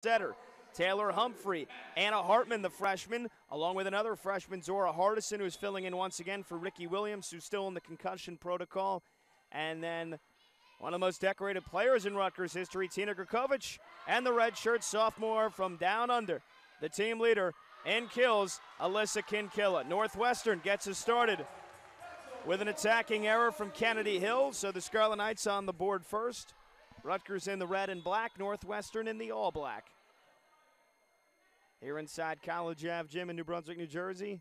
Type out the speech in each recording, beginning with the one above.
Stetter, Taylor Humphrey, Anna Hartman, the freshman, along with another freshman, Zora Hardison, who's filling in once again for Ricky Williams, who's still in the concussion protocol. And then one of the most decorated players in Rutgers history, Tina Grkovic, and the redshirt sophomore from down under, the team leader in kills, Alyssa Kinkilla. Northwestern gets us started with an attacking error from Kennedy Hill, so the Scarlet Knights on the board first. Rutgers in the red and black, Northwestern in the all black. Here inside College Ave Gym in New Brunswick, New Jersey.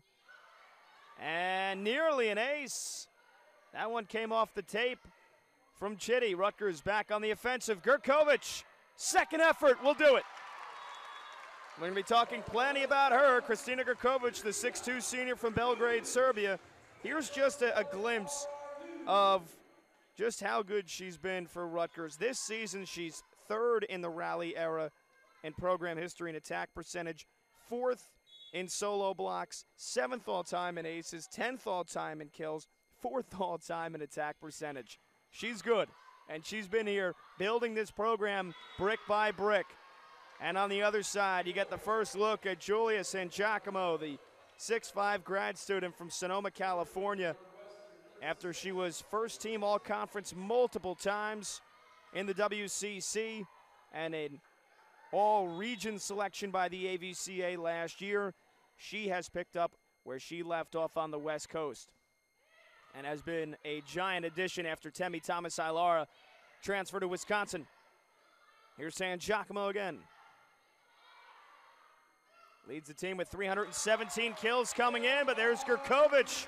And nearly an ace. That one came off the tape from Chitty. Rutgers back on the offensive. Grkovic, second effort, will do it. We're going to be talking plenty about her. Kristina Grkovic, the 6'2 senior from Belgrade, Serbia. Here's just a glimpse of just how good she's been for Rutgers. This season, she's third in the rally era in program history in attack percentage, fourth in solo blocks, seventh all-time in aces, 10th all-time in kills, fourth all-time in attack percentage. She's good, and she's been here building this program brick by brick. And on the other side, you get the first look at Julia San Giacomo, the 6'5 grad student from Sonoma, California, after she was first-team all-conference multiple times in the WCC and an all-region selection by the AVCA last year. She has picked up where she left off on the West Coast and has been a giant addition after Temi Thomas-Ilara transferred to Wisconsin. Here's San Giacomo again. Leads the team with 317 kills coming in, but there's Grkovic.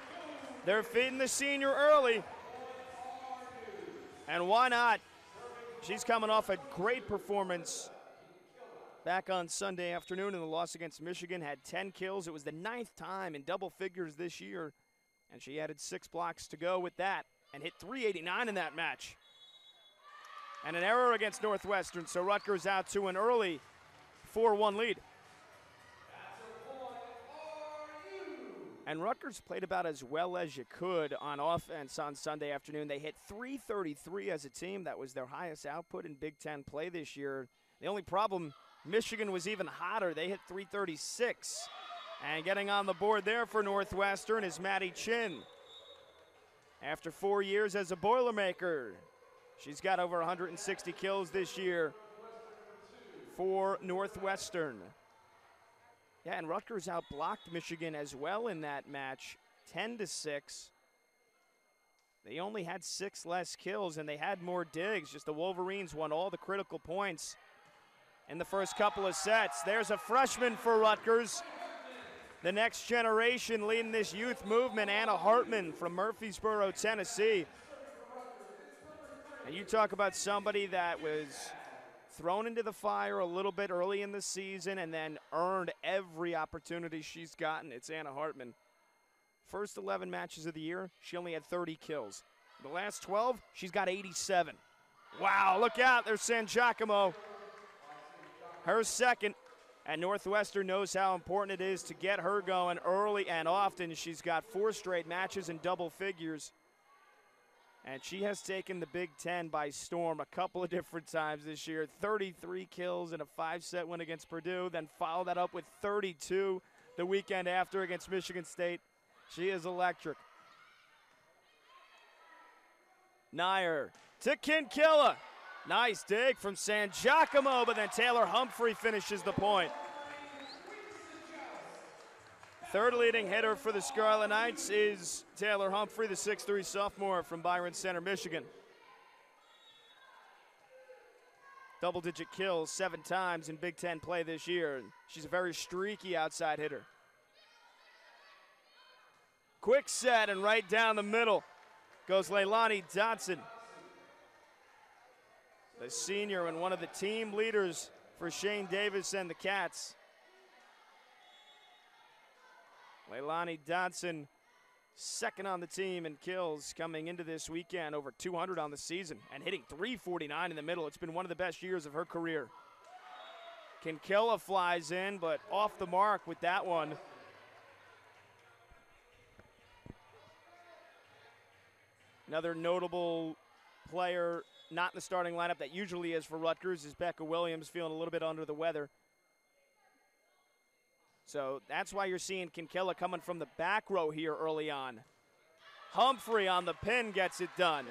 They're feeding the senior early. And why not? She's coming off a great performance back on Sunday afternoon in the loss against Michigan. Had 10 kills. It was the 9th time in double figures this year. And she added 6 blocks to go with that and hit 389 in that match. And an error against Northwestern, so Rutgers out to an early 4-1 lead. And Rutgers played about as well as you could on offense on Sunday afternoon. They hit 333 as a team. That was their highest output in Big Ten play this year. The only problem, Michigan was even hotter. They hit 336. And getting on the board there for Northwestern is Maddie Chin. After 4 years as a Boilermaker, she's got over 160 kills this year for Northwestern. Yeah, and Rutgers outblocked Michigan as well in that match, 10-6. They only had 6 less kills, and they had more digs. Just the Wolverines won all the critical points in the first couple of sets. There's a freshman for Rutgers. The next generation leading this youth movement, Anna Hartman from Murfreesboro, Tennessee. And you talk about somebody that was thrown into the fire a little bit early in the season and then earned every opportunity she's gotten. It's Anna Hartman. First 11 matches of the year, she only had 30 kills. The last 12, she's got 87. Wow, look out, there's San Giacomo. Her second, and Northwestern knows how important it is to get her going early and often. She's got 4 straight matches in double figures. And she has taken the Big Ten by storm a couple of different times this year. 33 kills in a 5-set win against Purdue, then follow that up with 32 the weekend after against Michigan State. She is electric. Nair to Kinkilla. Nice dig from San Giacomo, but then Taylor Humphrey finishes the point. Third leading hitter for the Scarlet Knights is Taylor Humphrey, the 6'3 sophomore from Byron Center, Michigan. Double-digit kills 7 times in Big Ten play this year. She's a very streaky outside hitter. Quick set, and right down the middle goes Leilani Dotson, the senior and one of the team leaders for Shane Davis and the Cats. Leilani Dotson, second on the team in kills coming into this weekend, over 200 on the season, and hitting 349 in the middle. It's been one of the best years of her career. Kinkilla flies in, but off the mark with that one. Another notable player not in the starting lineup that usually is for Rutgers is Becca Williams, feeling a little bit under the weather. So that's why you're seeing Kinkilla coming from the back row here early on. Humphrey on the pin gets it done.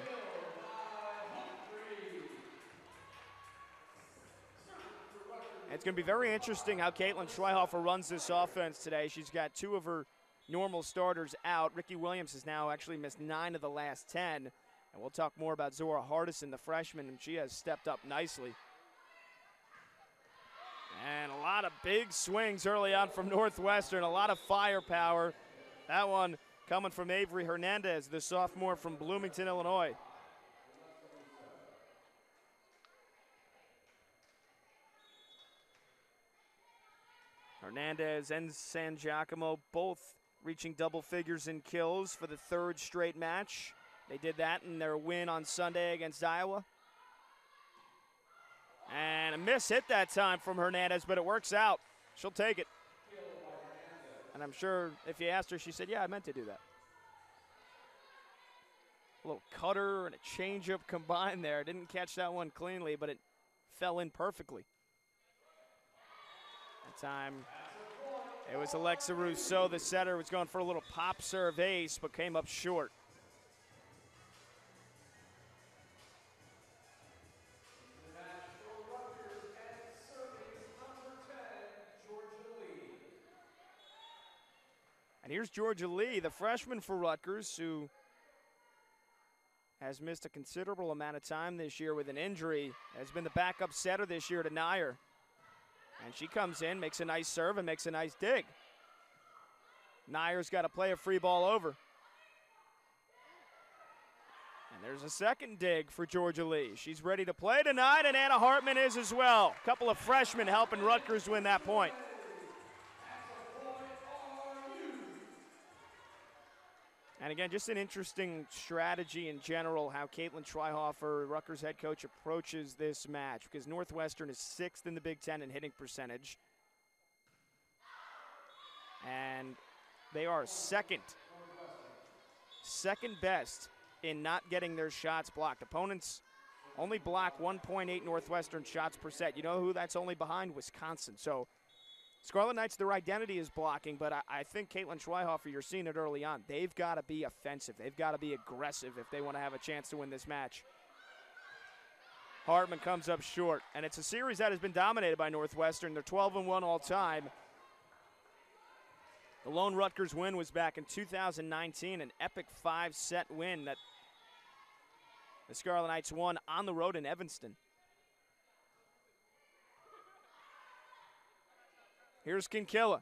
It's going to be very interesting how Caitlin Schweihofer runs this offense today. She's got 2 of her normal starters out. Ricky Williams has now actually missed 9 of the last 10. And we'll talk more about Zora Hardison, the freshman, and she has stepped up nicely. And a lot of big swings early on from Northwestern, a lot of firepower. That one coming from Avery Hernandez, the sophomore from Bloomington, Illinois. Hernandez and San Giacomo both reaching double figures in kills for the 3rd straight match. They did that in their win on Sunday against Iowa. And a miss hit that time from Hernandez, but it works out. She'll take it. And I'm sure if you asked her, she said, yeah, I meant to do that. A little cutter and a changeup combined there. Didn't catch that one cleanly, but it fell in perfectly. That time, it was Alexa Rousseau, the setter, was going for a little pop serve ace, but came up short. And here's Georgia Lee, the freshman for Rutgers, who has missed a considerable amount of time this year with an injury, has been the backup setter this year to Nyer. And she comes in, makes a nice serve, and makes a nice dig. Nyer's got to play a free ball over. And there's a second dig for Georgia Lee. She's ready to play tonight, and Anna Hartman is as well. A couple of freshmen helping Rutgers win that point. And again, just an interesting strategy in general, how Caitlin Schweihofer, Rutgers head coach, approaches this match, because Northwestern is 6th in the Big Ten in hitting percentage. And they are second best in not getting their shots blocked. Opponents only block 1.8 Northwestern shots per set. You know who that's only behind? Wisconsin. So Scarlet Knights, their identity is blocking, but I think Caitlin Schweihofer, you're seeing it early on. They've got to be offensive. They've got to be aggressive if they want to have a chance to win this match. Hartman comes up short, and it's a series that has been dominated by Northwestern. They're 12-1 all time. The lone Rutgers win was back in 2019, an epic 5-set win that the Scarlet Knights won on the road in Evanston. Here's Kinkilla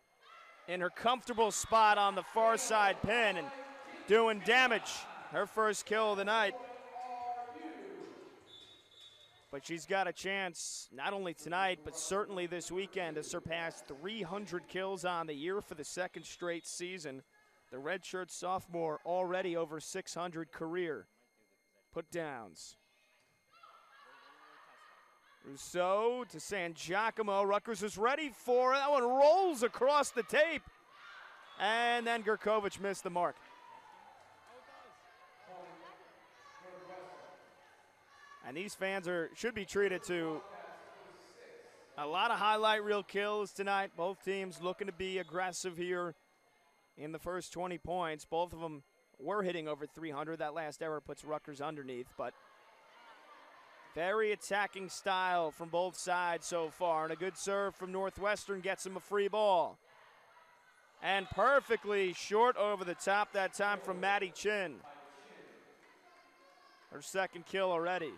in her comfortable spot on the far side pin and doing damage. Her first kill of the night. But she's got a chance, not only tonight, but certainly this weekend, to surpass 300 kills on the year for the 2nd straight season. The redshirt sophomore already over 600 career put downs. Rousseau to San Giacomo. Rutgers is ready for it. That one rolls across the tape. And then Gurkovic missed the mark. And these fans should be treated to a lot of highlight reel kills tonight. Both teams looking to be aggressive here in the first 20 points. Both of them were hitting over 300. That last error puts Rutgers underneath, but very attacking style from both sides so far. And a good serve from Northwestern gets him a free ball. And perfectly short over the top that time from Maddie Chin. Her 2nd kill already.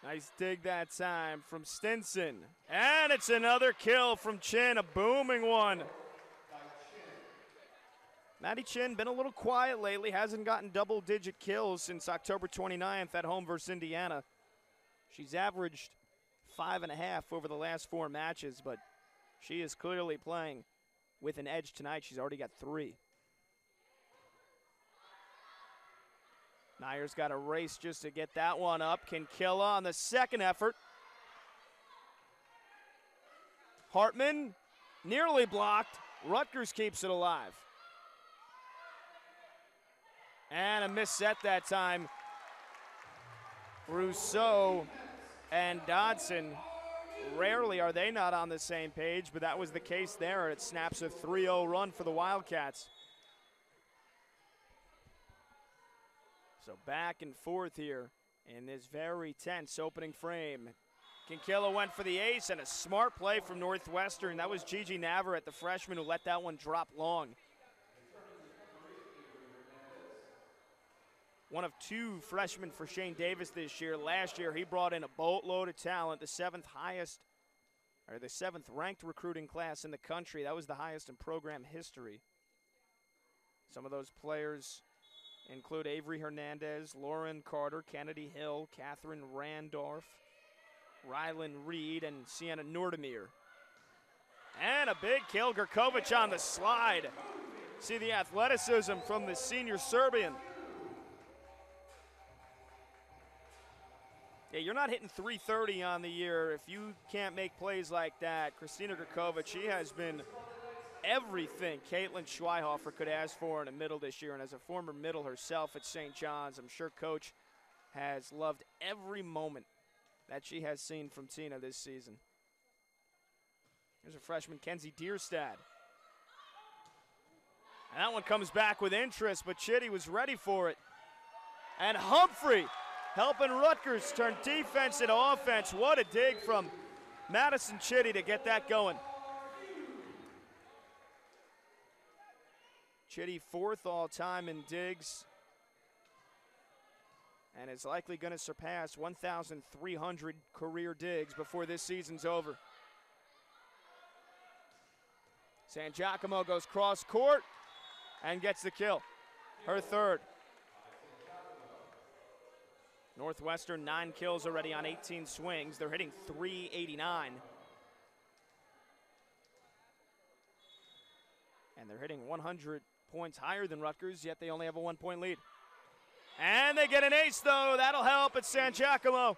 Nice dig that time from Stinson. And it's another kill from Chin, a booming one. Maddie Chin been a little quiet lately, hasn't gotten double-digit kills since October 29th at home versus Indiana. She's averaged 5.5 over the last 4 matches, but she is clearly playing with an edge tonight. She's already got 3. Nyer's got a race just to get that one up. Kinkilla on the 2nd effort. Hartman Nearly blocked. Rutgers keeps it alive. And a missed set that time. Rousseau and Dodson, rarely are they not on the same page, but that was the case there. It snaps a 3-0 run for the Wildcats. So back and forth here in this very tense opening frame. Kinkilla went for the ace, and a smart play from Northwestern. That was Gigi Navarrete, the freshman, who let that one drop long. One of 2 freshmen for Shane Davis this year. Last year, he brought in a boatload of talent, the 7th ranked recruiting class in the country. That was the highest in program history. Some of those players include Avery Hernandez, Lauren Carter, Kennedy Hill, Catherine Randolph, Rylan Reed, and Sienna Nordemir. And a big kill, Gurkovic on the slide. See the athleticism from the senior Serbian. Yeah, you're not hitting 330 on the year if you can't make plays like that. Christina Gurkovic, she has been everything Caitlin Schweihofer could ask for in a middle this year. And as a former middle herself at St. John's, I'm sure Coach has loved every moment that she has seen from Tina this season. Here's a freshman, Kenzie Dierstad. And that one comes back with interest, but Chitty was ready for it. And Humphrey helping Rutgers turn defense into offense. What a dig from Madison Chitty to get that going. Chitty 4th all-time in digs, and is likely going to surpass 1,300 career digs before this season's over. San Giacomo goes cross court and gets the kill, her 3rd. Northwestern 9 kills already on 18 swings. They're hitting .389. And they're hitting 100 points higher than Rutgers, yet they only have a 1-point lead. And they get an ace, though. That'll help at San Giacomo.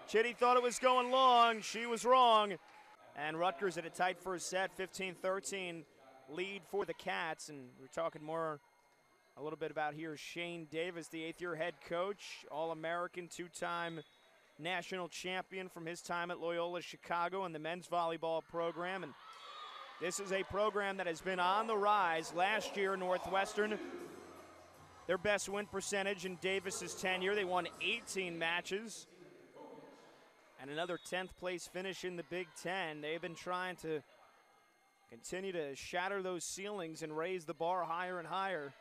Chitty thought it was going long. She was wrong. And Rutgers at a tight first set, 15-13 lead for the Cats. And we're talking more a little bit about here Shane Davis, the 8th-year head coach, All-American, 2-time national champion from his time at Loyola Chicago in the men's volleyball program. And this is a program that has been on the rise. Last year, Northwestern, their best win percentage in Davis's tenure. They won 18 matches and another 10th place finish in the Big Ten. They've been trying to continue to shatter those ceilings and raise the bar higher and higher.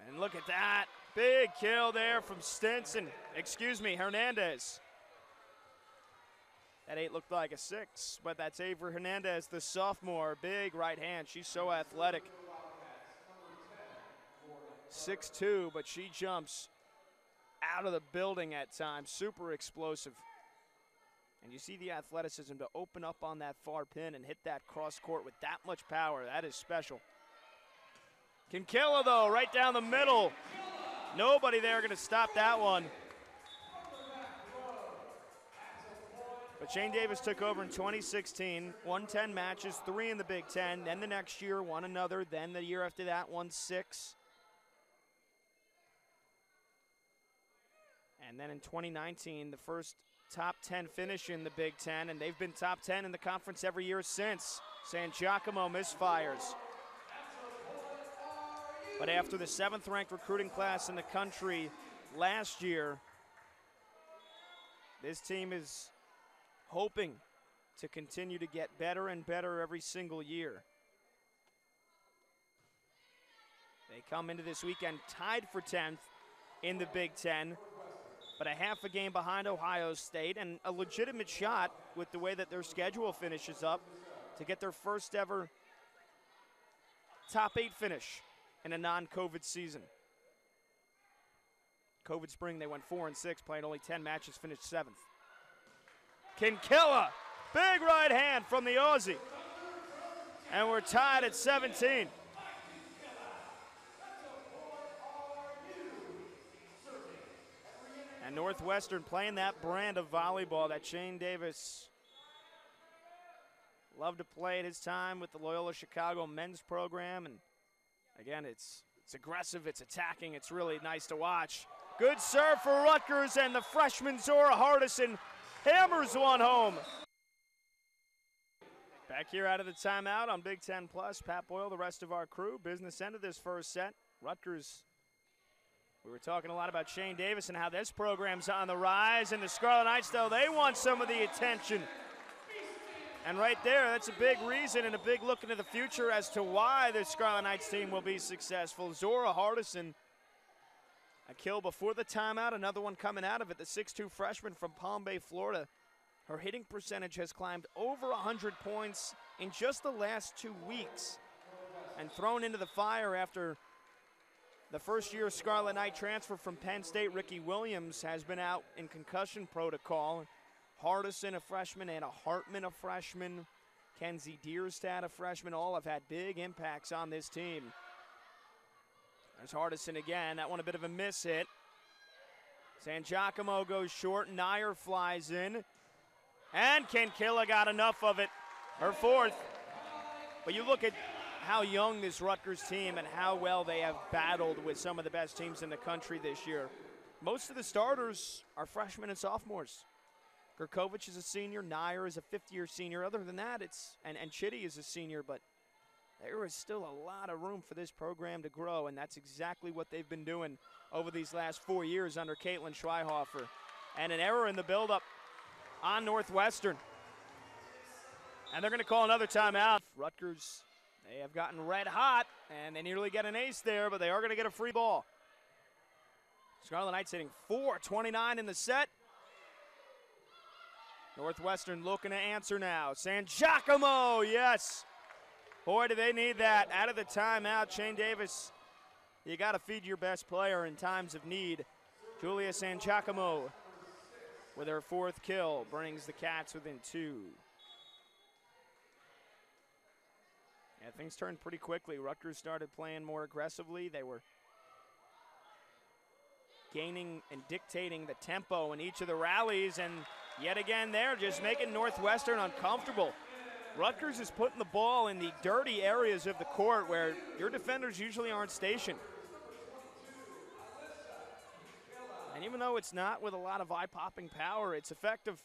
And look at that. Big kill there from Hernandez. That 8 looked like a 6, but that's Avery Hernandez, the sophomore. Big right hand. She's so athletic. 6'2", but she jumps out of the building at times. Super explosive. And you see the athleticism to open up on that far pin and hit that cross court with that much power. That is special. Kinkilla, though, right down the middle. Nobody there going to stop that one. But Shane Davis took over in 2016, won 10 matches, 3 in the Big Ten. Then the next year, won another. Then the year after that, won 6. And then in 2019, the first top 10 finish in the Big Ten, and they've been top 10 in the conference every year since. San Giacomo misfires. But after the 7th-ranked recruiting class in the country last year, this team is hoping to continue to get better and better every single year. They come into this weekend tied for 10th in the Big Ten, but a half a game behind Ohio State, and a legitimate shot with the way that their schedule finishes up to get their first ever top 8 finish in a non-COVID season. COVID spring, they went 4-6, playing only 10 matches, finished 7th. Kinkilla, big right hand from the Aussie. And we're tied at 17. And Northwestern playing that brand of volleyball that Shane Davis Loved to play at his time with the Loyola Chicago men's program. And again, it's aggressive, it's attacking, it's really nice to watch. Good serve for Rutgers, and the freshman Zora Hardison hammers one home. Back here out of the timeout on Big Ten Plus, Pat Boyle, the rest of our crew. Business end of this first set. Rutgers, we were talking a lot about Shane Davis and how this program's on the rise, and the Scarlet Knights, though, they want some of the attention. And right there, that's a big reason and a big look into the future as to why the Scarlet Knights team will be successful. Zora Hardison, a kill before the timeout, another one coming out of it. The 6'2 freshman from Palm Bay, Florida. Her hitting percentage has climbed over 100 points in just the last 2 weeks, and thrown into the fire after the first-year Scarlet Knight transfer from Penn State, Ricky Williams, has been out in concussion protocol. Hardison, a freshman, Anna Hartman, a freshman, Kenzie Dierstad, a freshman, all have had big impacts on this team. There's Hardison again. That one a bit of a miss hit. San Giacomo goes short. Nair flies in. And Kinkilla got enough of it. Her fourth. But you look at how young this Rutgers team and how well they have battled with some of the best teams in the country this year. Most of the starters are freshmen and sophomores. Gurkovic is a senior. Nair is a fifth-year senior. Other than that, and Chitty is a senior, but there is still a lot of room for this program to grow, and that's exactly what they've been doing over these last 4 years under Caitlin Schweihofer. And an error in the buildup on Northwestern. And they're going to call another timeout. Rutgers, they have gotten red hot, and they nearly get an ace there, but they are going to get a free ball. Scarlet Knights hitting .429 in the set. Northwestern looking to answer now. San Giacomo, yes. Boy, do they need that. Out of the timeout, Shane Davis, you got to feed your best player in times of need. Julia San Giacomo with her fourth kill brings the Cats within 2. Yeah, things turned pretty quickly. Rutgers started playing more aggressively. They were gaining and dictating the tempo in each of the rallies, and yet again they're just making Northwestern uncomfortable. Rutgers is putting the ball in the dirty areas of the court where your defenders usually aren't stationed. And even though it's not with a lot of eye-popping power, it's effective.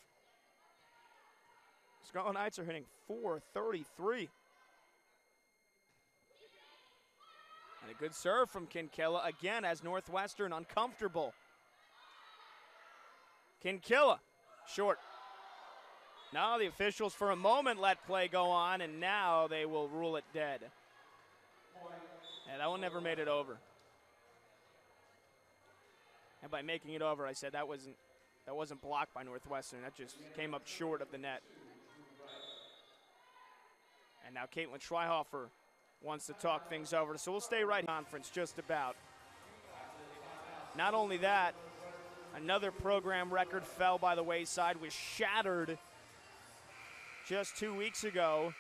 Scarlet Knights are hitting .433. And a good serve from Kinkilla, again, as Northwestern uncomfortable. Kinkilla, short. Now the officials for a moment let play go on, and now they will rule it dead. Yeah, that one never made it over. And by making it over, I said that wasn't blocked by Northwestern. That just came up short of the net. And now Caitlin Schweihofer wants to talk things over. So we'll stay right in conference just about. Not only that, another program record fell by the wayside, was shattered just 2 weeks ago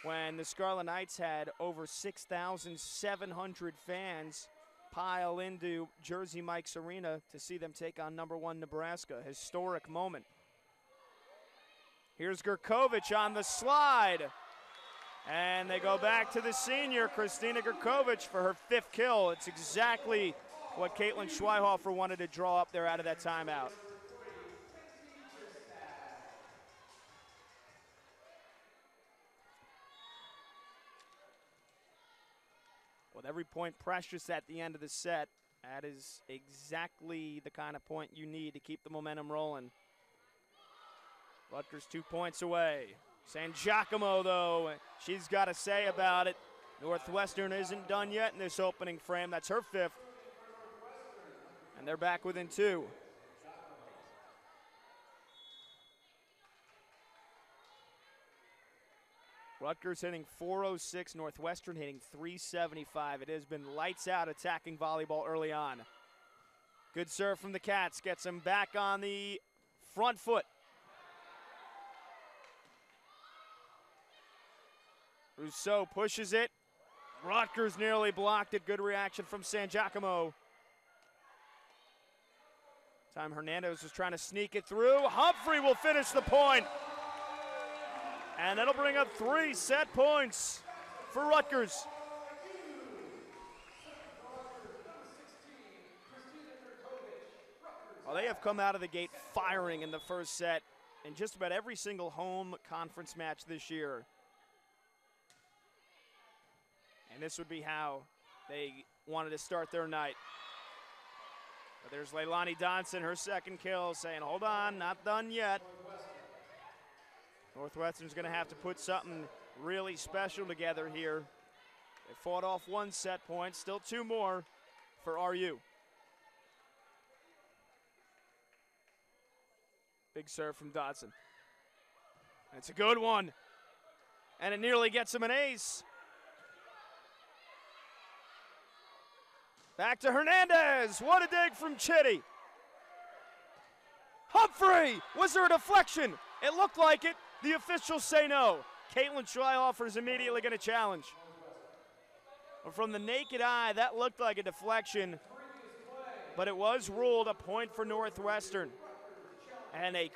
when the Scarlet Knights had over 6,700 fans pile into Jersey Mike's Arena to see them take on #1 Nebraska. Historic moment. Here's Gurkovic on the slide. And they go back to the senior, Christina Gurkovic, for her 5th kill. It's exactly what Caitlin Schweihofer wanted to draw up there out of that timeout. With every point precious at the end of the set, that is exactly the kind of point you need to keep the momentum rolling. Rutgers 2 points away. San Giacomo, though, she's got to say about it. Northwestern isn't done yet in this opening frame. That's her 5th. And they're back within 2. Rutgers hitting .406, Northwestern hitting .375. It has been lights out attacking volleyball early on. Good serve from the Cats, gets them back on the front foot. Rousseau pushes it. Rutgers nearly blocked it. Good reaction from San Giacomo. Time Hernandez was trying to sneak it through. Humphrey will finish the point. And that'll bring up 3 set points for Rutgers. Well, they have come out of the gate firing in the first set in just about every single home conference match this year. And this would be how they wanted to start their night. But there's Leilani Donson, her second kill, saying, hold on, not done yet. Northwestern's going to have to put something really special together here. They fought off 1 set point, still 2 more for RU. Big serve from Dodson. It's a good one. And it nearly gets him an ace. Back to Hernandez. What a dig from Chitty. Humphrey! Was there a deflection? It looked like it. The officials say no. Caitlin Schleihofer is immediately going to challenge. But from the naked eye, that looked like a deflection. But it was ruled a point for Northwestern. And a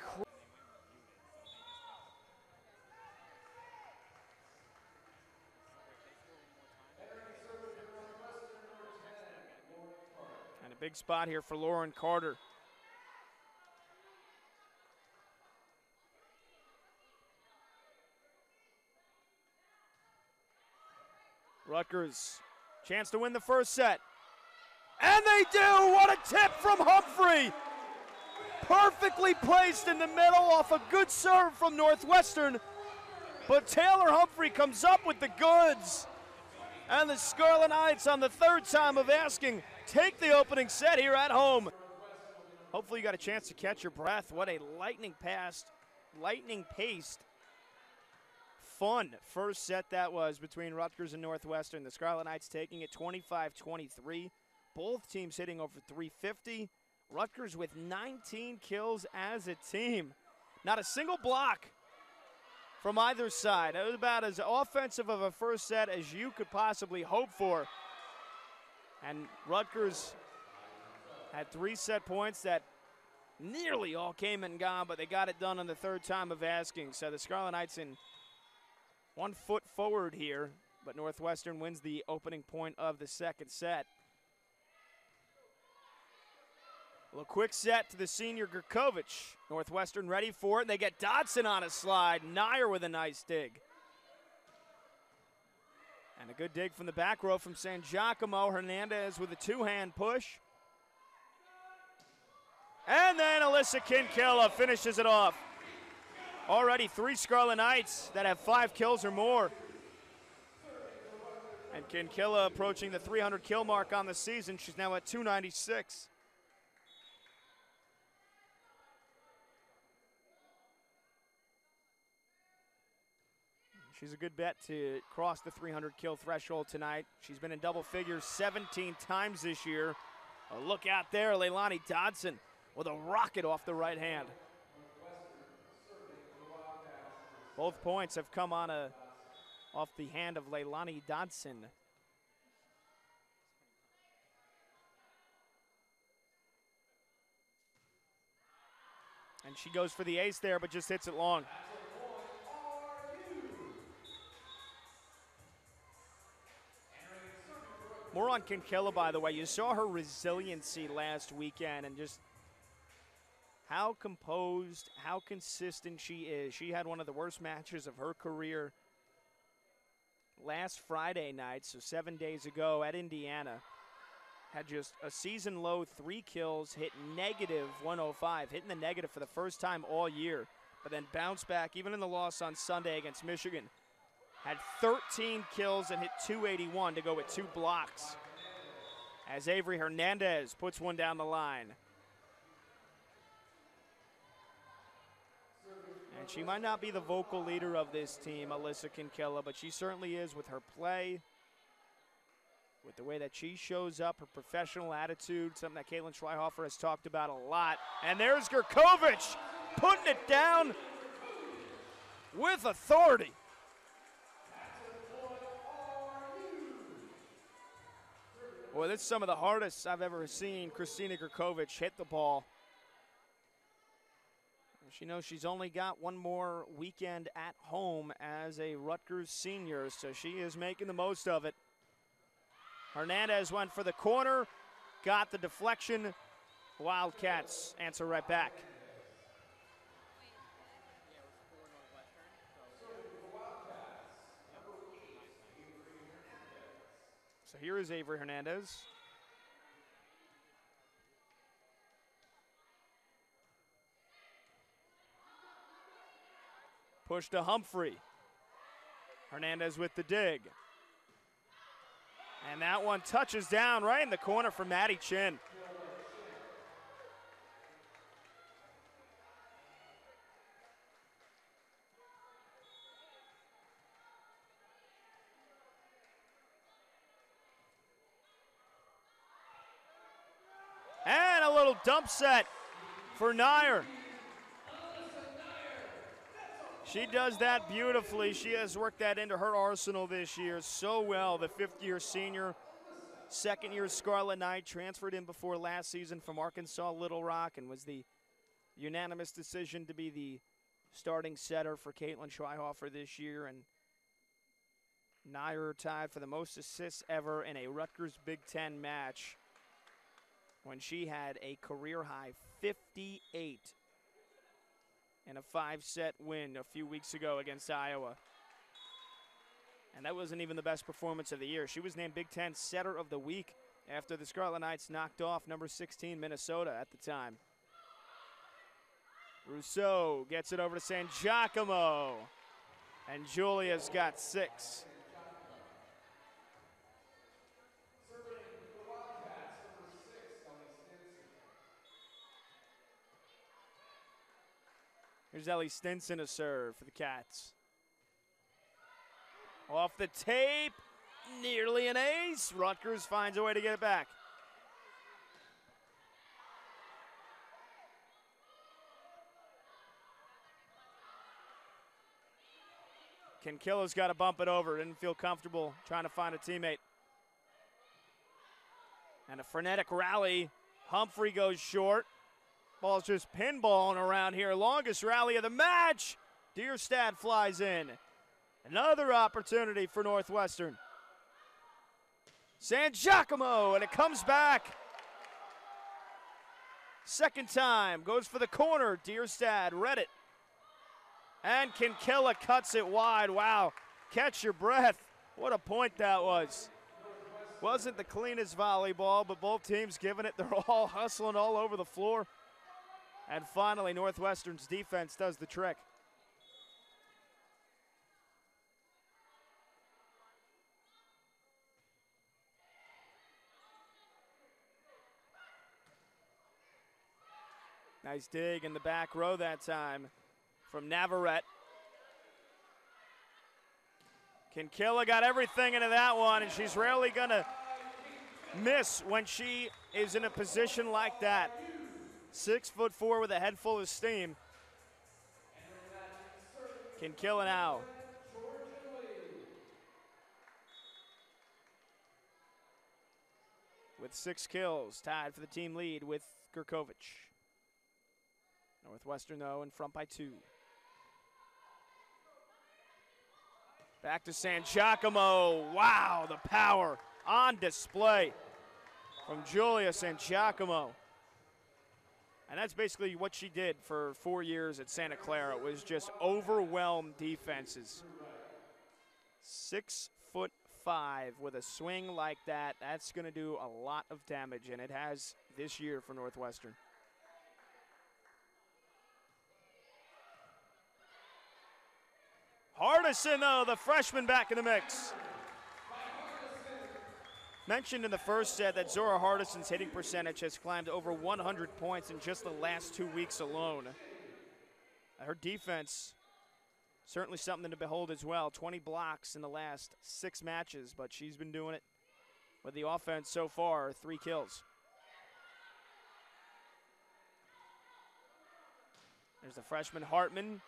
big spot here for Lauren Carter. Rutgers, chance to win the first set. And they do! What a tip from Humphrey! Perfectly placed in the middle off a good serve from Northwestern. But Taylor Humphrey comes up with the goods. And the Scarlet Knights, on the 3rd time of asking, take the opening set here at home. Hopefully you got a chance to catch your breath. What a lightning-paced, fun first set that was between Rutgers and Northwestern. The Scarlet Knights taking it 25-23. Both teams hitting over 350. Rutgers with 19 kills as a team. Not a single block from either side. It was about as offensive of a first set as you could possibly hope for. And Rutgers had 3 set points that nearly all came and gone, but they got it done on the 3rd time of asking. So the Scarlet Knights in 1 foot forward here, but Northwestern wins the opening point of the 2nd set. A little quick set to the senior Gurkovich. Northwestern ready for it, and they get Dodson on a slide. Nyer with a nice dig. And a good dig from the back row from San Giacomo. Hernandez with a 2-hand push. And then Alyssa Kinkilla finishes it off. Already 3 Scarlet Knights that have 5 kills or more. And Kinkilla approaching the 300 kill mark on the season. She's now at 296. She's a good bet to cross the 300 kill threshold tonight. She's been in double figures 17 times this year. A look out there, Leilani Dodson with a rocket off the right hand. Both points have come on off the hand of Leilani Dodson. And she goes for the ace there, but just hits it long. More on Kinkilla, by the way. You saw her resiliency last weekend and just how composed, how consistent she is. She had one of the worst matches of her career last Friday night, so 7 days ago at Indiana. Had just a season-low 3 kills, hit negative 105, hitting the negative for the first time all year, but then bounced back, even in the loss on Sunday against Michigan. Had 13 kills and hit 281 to go with 2 blocks. As Avery Hernandez puts one down the line. And she might not be the vocal leader of this team, Alyssa Kinkilla, but she certainly is with her play, with the way that she shows up, her professional attitude, something that Caitlin Schleihofer has talked about a lot. And there's Gurkovich putting it down with authority. Boy, this is some of the hardest I've ever seen Kristina Gurkovich hit the ball. She knows she's only got one more weekend at home as a Rutgers senior, so she is making the most of it. Hernandez went for the corner, got the deflection. Wildcats answer right back. So here is Avery Hernandez. Push to Humphrey. Hernandez with the dig. And that one touches down right in the corner for Maddie Chin. And a little dump set for Nyer. She does that beautifully. She has worked that into her arsenal this year so well. The fifth-year senior, second-year Scarlet Knight, transferred in before last season from Arkansas Little Rock and was the unanimous decision to be the starting setter for Caitlin Schweihofer this year. And Nyer tied for the most assists ever in a Rutgers Big Ten match when she had a career-high 58 in a 5-set win a few weeks ago against Iowa. And that wasn't even the best performance of the year. She was named Big Ten Setter of the Week after the Scarlet Knights knocked off number 16 Minnesota at the time. Rousseau gets it over to San Giacomo, and Julia's got 6. Here's Ellie Stinson to serve for the Cats. Off the tape, nearly an ace. Rutgers finds a way to get it back. Kinkilla's got to bump it over. Didn't feel comfortable trying to find a teammate. And a frenetic rally. Humphrey goes short. Ball's just pinballing around here. Longest rally of the match. Dierstad flies in. Another opportunity for Northwestern. San Giacomo, and it comes back. Second time, goes for the corner. Dierstad read it. And Kinkilla cuts it wide. Wow, catch your breath. What a point that was. Wasn't the cleanest volleyball, but both teams giving it. They're all hustling all over the floor. And finally, Northwestern's defense does the trick. Nice dig in the back row that time from Navarrete. Kinkilla got everything into that one, and she's rarely going to miss when she is in a position like that. 6'4" with a head full of steam. Kinkilla now. With 6 kills, tied for the team lead with Gurkovich. Northwestern, though, in front by 2. Back to San Giacomo. Wow, the power on display from Julia San Giacomo. And that's basically what she did for 4 years at Santa Clara. It was just overwhelmed defenses. 6'5" with a swing like that, that's going to do a lot of damage, and it has this year for Northwestern. Hardison, though, the freshman back in the mix. Mentioned in the first set that Zora Hardison's hitting percentage has climbed over 100 points in just the last 2 weeks alone. Her defense, certainly something to behold as well. 20 blocks in the last 6 matches, but she's been doing it with the offense so far, 3 kills. There's the freshman Hartman.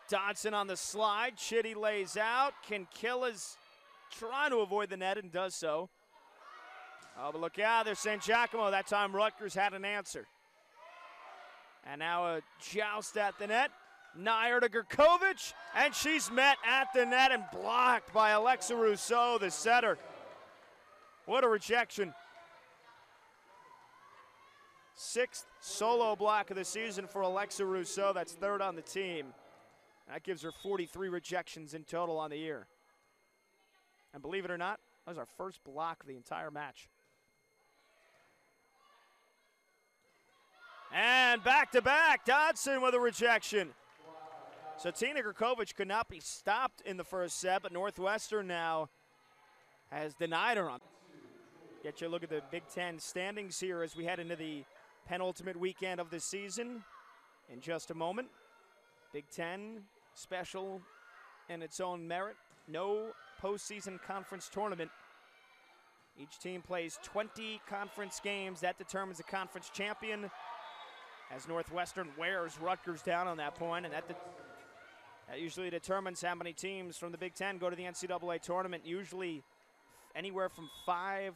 Dodson on the slide. Chitty lays out. Kinkilla's trying to avoid the net and does so. Oh, but look out, there's San Giacomo. That time Rutgers had an answer. And now a joust at the net. Nair to Gurkovic, and she's met at the net and blocked by Alexa Rousseau, the setter. What a rejection. 6th solo block of the season for Alexa Rousseau. That's 3rd on the team. That gives her 43 rejections in total on the year. And believe it or not, that was our first block of the entire match. And back-to-back, Dodson with a rejection. So Tina Gurkovic could not be stopped in the first set, but Northwestern now has denied her on. Get you a look at the Big Ten standings here as we head into the penultimate weekend of the season in just a moment. Big Ten special in its own merit. No postseason conference tournament. Each team plays 20 conference games. That determines the conference champion, as Northwestern wears Rutgers down on that point, and that usually determines how many teams from the Big Ten go to the NCAA tournament. Usually anywhere from 5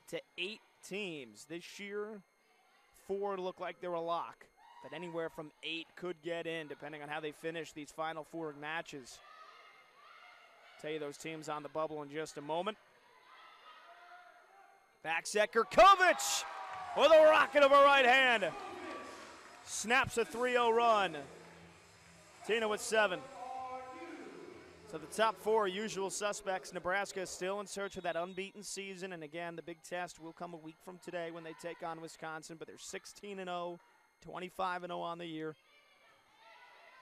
to 8 teams. This year, 4 look like they're a lock, but anywhere from 8 could get in depending on how they finish these final 4 matches. Tell you those teams on the bubble in just a moment. Back set, Gurkovic with a rocket of a right hand. Snaps a 3-0 run. Tina with 7. So the top 4 usual suspects. Nebraska is still in search of that unbeaten season. And again, the big test will come a week from today when they take on Wisconsin. But they're 16-0, 25-0 on the year.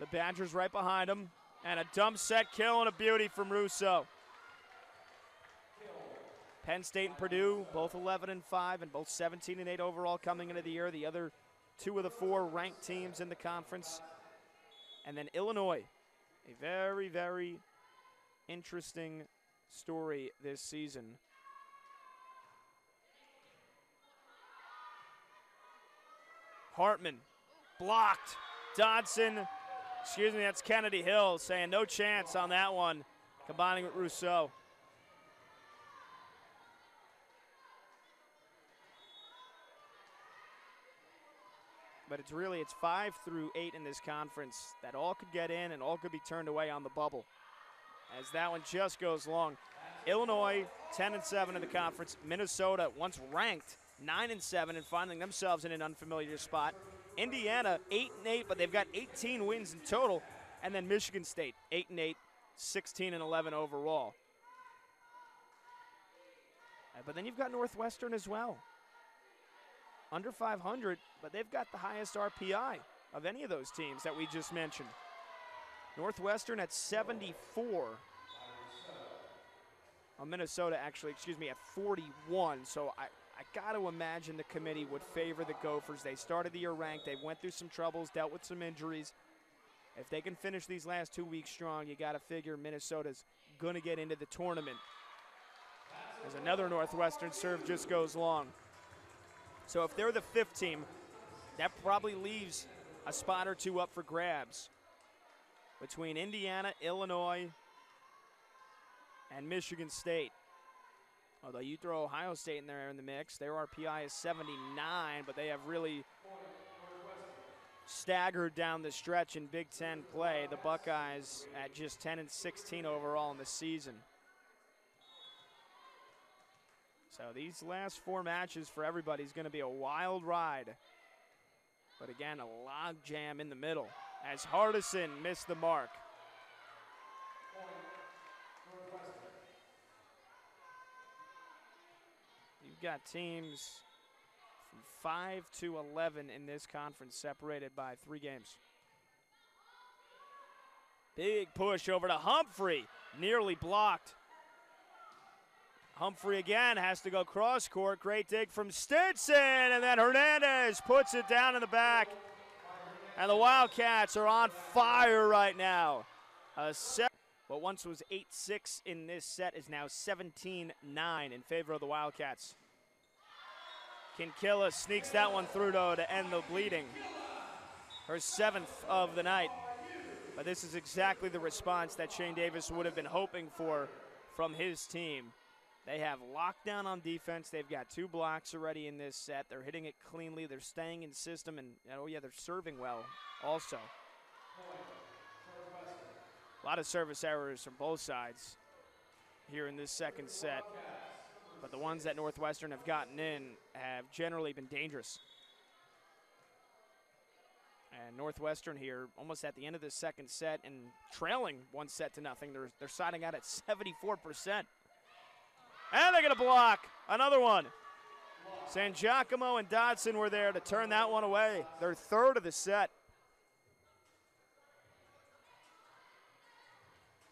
The Badgers right behind them. And a dump set kill and a beauty from Rousseau. Penn State and Purdue, both 11-5 and both 17-8 overall coming into the year. The other 2 of the 4 ranked teams in the conference. And then Illinois, a very, very interesting story this season. Hartman blocked. Dodson, excuse me, that's Kennedy Hill saying no chance on that one, combining with Rousseau. But it's 5 through 8 in this conference that all could get in and all could be turned away on the bubble, as that one just goes long. Illinois 10-7 in the conference. Minnesota, once ranked 9-7 and finding themselves in an unfamiliar spot. Indiana 8-8, but they've got 18 wins in total. And then Michigan State 8-8, 16-11 overall. But then you've got Northwestern as well. Under 500, but they've got the highest RPI of any of those teams that we just mentioned. Northwestern at 74. Minnesota actually, at 41. So I got to imagine the committee would favor the Gophers. They started the year ranked. They went through some troubles, dealt with some injuries. If they can finish these last 2 weeks strong, you got to figure Minnesota's going to get into the tournament. As another Northwestern serve just goes long. So if they're the 5th team, that probably leaves a spot or 2 up for grabs between Indiana, Illinois, and Michigan State. Although you throw Ohio State in there in the mix, their RPI is 79, but they have really staggered down the stretch in Big Ten play. The Buckeyes at just 10-16 overall in the season. So these last 4 matches for everybody is going to be a wild ride. But again, a log jam in the middle as Hardison missed the mark. You've got teams from 5 to 11 in this conference separated by 3 games. Big push over to Humphrey, nearly blocked. Humphrey again has to go cross court. Great dig from Stinson, and then Hernandez puts it down in the back. And the Wildcats are on fire right now. What once was 8-6 in this set is now 17-9 in favor of the Wildcats. Kinkilla sneaks that one through, though, to end the bleeding. Her 7th of the night. But this is exactly the response that Shane Davis would have been hoping for from his team. They have lockdown on defense. They've got 2 blocks already in this set. They're hitting it cleanly. They're staying in system, and oh yeah, they're serving well also. A lot of service errors from both sides here in this second set, but the ones that Northwestern have gotten in have generally been dangerous. And Northwestern here, almost at the end of the second set and trailing 1-0. They're siding out at 74%. And they're going to block another one. San Giacomo and Dodson were there to turn that one away. Their 3rd of the set.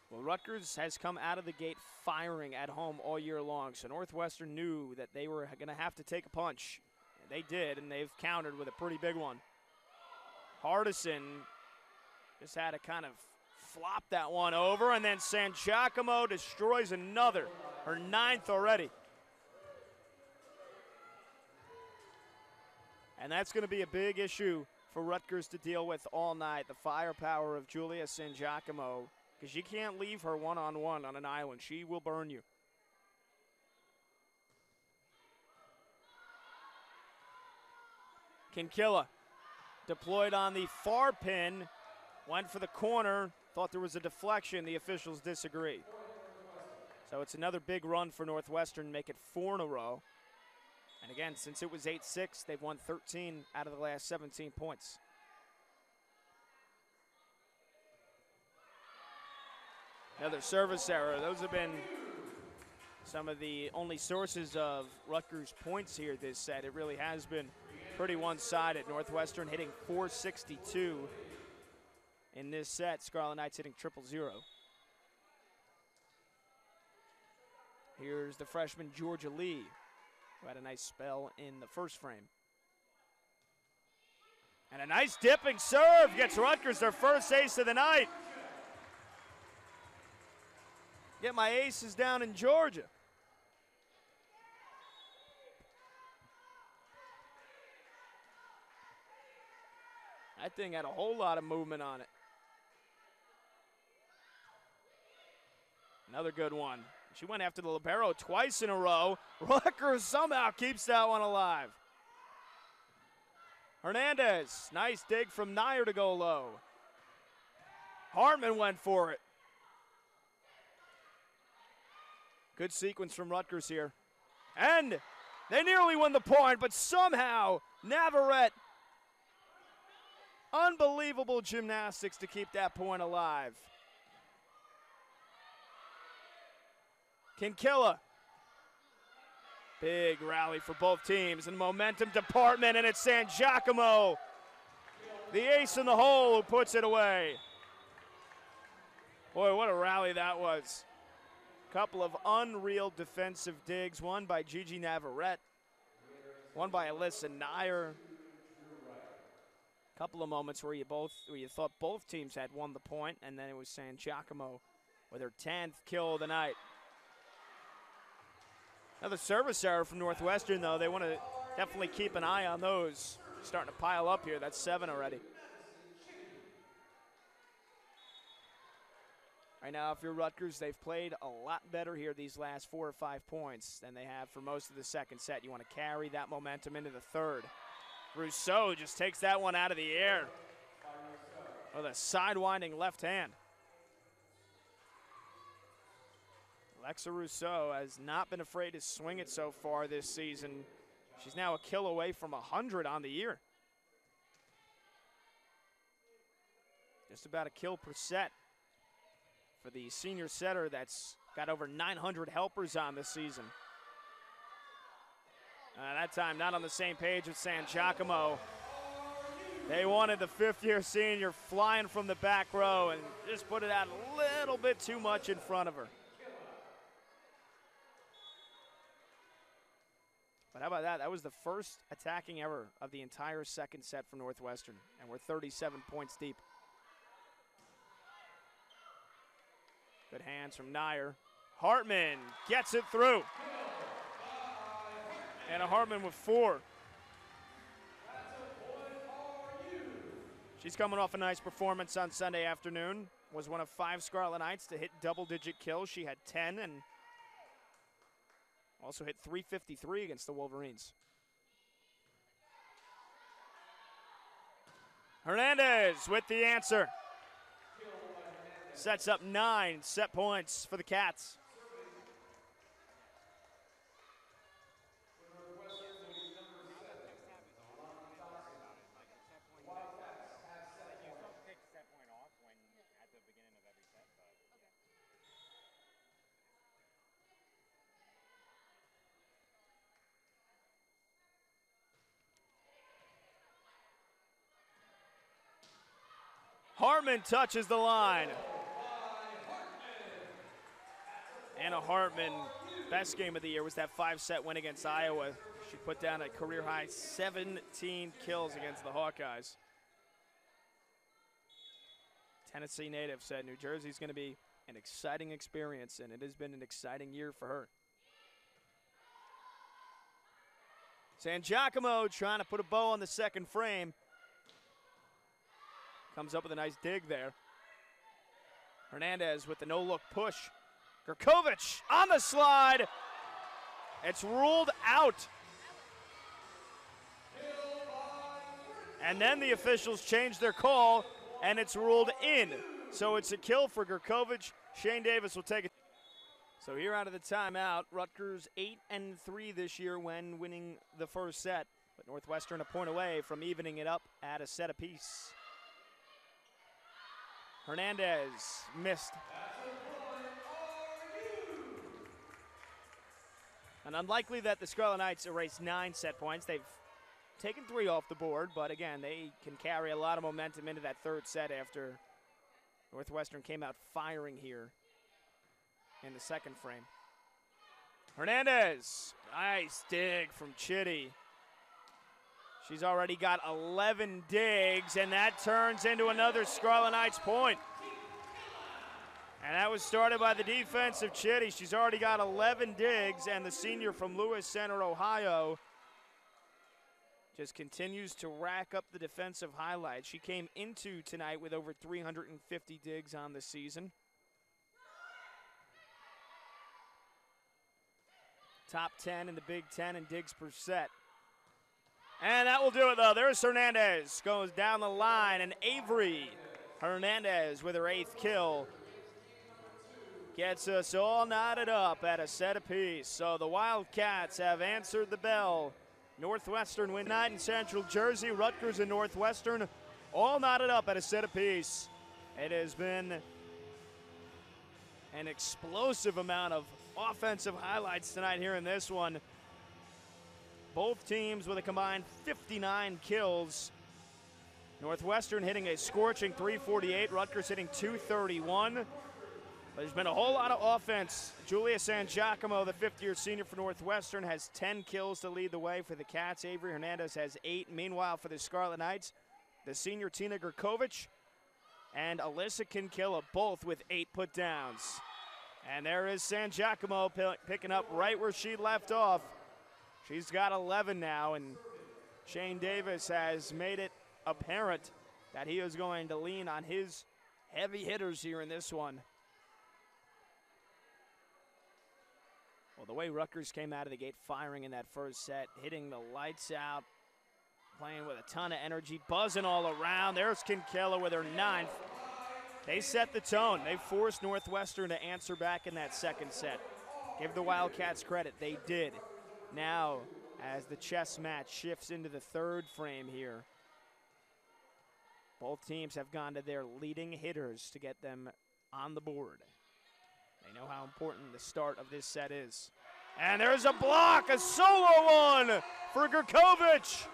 Well, Rutgers has come out of the gate firing at home all year long, so Northwestern knew that they were going to have to take a punch. And they did, and they've countered with a pretty big one. Hardison just had to kind of flop that one over, and then San Giacomo destroys another, her 9th already. And that's going to be a big issue for Rutgers to deal with all night, the firepower of Julia San Giacomo, because you can't leave her one-on-one on an island. She will burn you. Kinkilla deployed on the far pin, went for the corner, thought there was a deflection. The officials disagree. So it's another big run for Northwestern, make it 4 in a row. And again, since it was 8-6, they've won 13 out of the last 17 points. Another service error. Those have been some of the only sources of Rutgers points here this set. It really has been pretty one-sided. Northwestern hitting .462 in this set. Scarlet Knights hitting 000. Here's the freshman Georgia Lee, who had a nice spell in the first frame. And a nice dipping serve gets Rutgers their first ace of the night. Get my aces down in Georgia. That thing had a whole lot of movement on it. Another good one. She went after the libero twice in a row. Rutgers somehow keeps that one alive. Hernandez, nice dig from Nair to go low. Hartman went for it. Good sequence from Rutgers here. And they nearly won the point, but somehow Navarrete, unbelievable gymnastics to keep that point alive. Kinkilla. Big rally for both teams and momentum department, and it's San Giacomo, the ace in the hole, who puts it away. Boy, what a rally that was. Couple of unreal defensive digs, one by Gigi Navarrete, one by Alyssa Nair. Couple of moments where you thought both teams had won the point, and then it was San Giacomo with her 10th kill of the night. Another service error from Northwestern, though. They want to definitely keep an eye on those. Starting to pile up here. That's 7 already. Right now, if you're Rutgers, they've played a lot better here these last 4 or 5 points than they have for most of the second set. You want to carry that momentum into the third. Rousseau just takes that one out of the air with a sidewinding left hand. Alexa Rousseau has not been afraid to swing it so far this season. She's now a kill away from 100 on the year. Just about a kill per set for the senior setter that's got over 900 helpers on this season. That time not on the same page with San Giacomo. They wanted the 5th-year senior flying from the back row and just put it out a little bit too much in front of her. But how about that? That was the first attacking error of the entire second set for Northwestern, and we're 37 points deep. Good hands from Nair. Hartman gets it through. And a Hartman with 4. She's coming off a nice performance on Sunday afternoon. Was one of 5 Scarlet Knights to hit double-digit kills. She had 10, and Also hit .353 against the Wolverines. Hernandez with the answer. Sets up 9 set points for the Cats. Hartman touches the line. Anna Hartman, best game of the year was that 5-set win against Iowa. She put down a career-high 17 kills against the Hawkeyes. Tennessee native said New Jersey's going to be an exciting experience, and it has been an exciting year for her. San Giacomo trying to put a bow on the second frame. Comes up with a nice dig there. Hernandez with the no-look push. Gurkovic on the slide. It's ruled out. And then the officials changed their call, and it's ruled in. So it's a kill for Gurkovic. Shane Davis will take it. So here out of the timeout, Rutgers 8-3 this year when winning the first set. But Northwestern a point away from evening it up at a set apiece. Hernandez missed. And unlikely that the Scarlet Knights erased 9 set points. They've taken 3 off the board, but again, they can carry a lot of momentum into that third set after Northwestern came out firing here in the second frame. Hernandez, nice dig from Chitty. She's already got 11 digs, and that turns into another Scarlet Knights point. And that was started by the defense of Chitty. She's already got 11 digs, and the senior from Lewis Center, Ohio, just continues to rack up the defensive highlights. She came into tonight with over 350 digs on the season. Top 10 in the Big Ten in digs per set. And that will do it, though. There's Hernandez. Goes down the line, and Avery Hernandez with her 8th kill gets us all knotted up at a set apiece. So the Wildcats have answered the bell. Northwestern win tonight in Central Jersey. Rutgers and Northwestern all knotted up at a set apiece. It has been an explosive amount of offensive highlights tonight here in this one. Both teams with a combined 59 kills. Northwestern hitting a scorching 348, Rutgers hitting 231. There's been a whole lot of offense. Julia San Giacomo, the 5th-year senior for Northwestern, has 10 kills to lead the way for the Cats. Avery Hernandez has 8. Meanwhile, for the Scarlet Knights, the senior Tina Gurkovic and Alyssa Kinkilla, both with 8 put-downs. And there is San Giacomo picking up right where she left off. She's got 11 now, and Shane Davis has made it apparent that he is going to lean on his heavy hitters here in this one. Well, the way Rutgers came out of the gate firing in that first set, hitting the lights out, playing with a ton of energy, buzzing all around. There's Kinkilla with her 9th. They set the tone. They forced Northwestern to answer back in that second set. Give the Wildcats credit. They did. Now, as the chess match shifts into the third frame here, both teams have gone to their leading hitters to get them on the board. They know how important the start of this set is. And there's a block, a solo one for Gurkovic.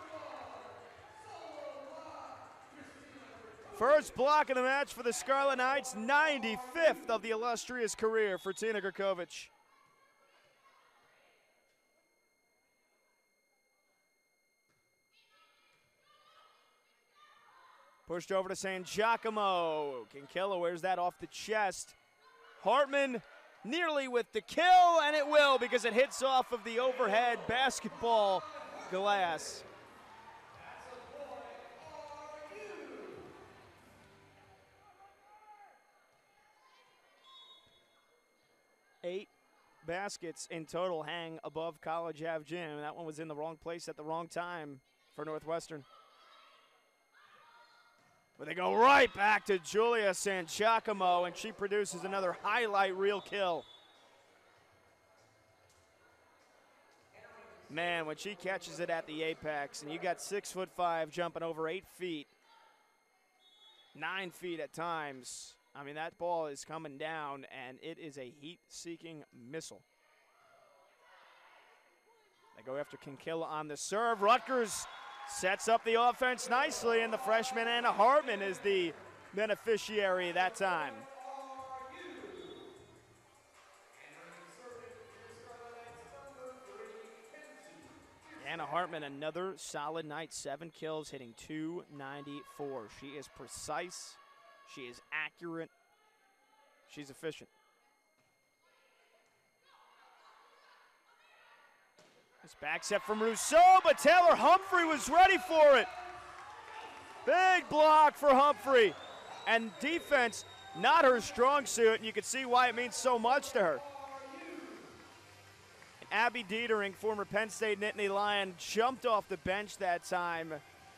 First block of the match for the Scarlet Knights, 95th of the illustrious career for Tina Gurkovic. Pushed over to San Giacomo. Kinkilla wears that off the chest. Hartman nearly with the kill, and it will because it hits off of the overhead basketball glass. baskets in total hang above College Ave Gym. That one was in the wrong place at the wrong time for Northwestern. But they go right back to Julia Sangiacomo, and she produces another highlight reel kill. Man, when she catches it at the apex, and you got 6'5" jumping over 8 feet, 9 feet at times, I mean, that ball is coming down, and it is a heat-seeking missile. They go after Kinkilla on the serve. Rutgers sets up the offense nicely, and the freshman Anna Hartman is the beneficiary that time. Anna Hartman, another solid night, 7 kills, hitting .294. She is precise, she is accurate, she's efficient. This back set from Rousseau, but Taylor Humphrey was ready for it. Big block for Humphrey. And defense, not her strong suit, and you can see why it means so much to her. Abby Dietering, former Penn State Nittany Lion, jumped off the bench that time,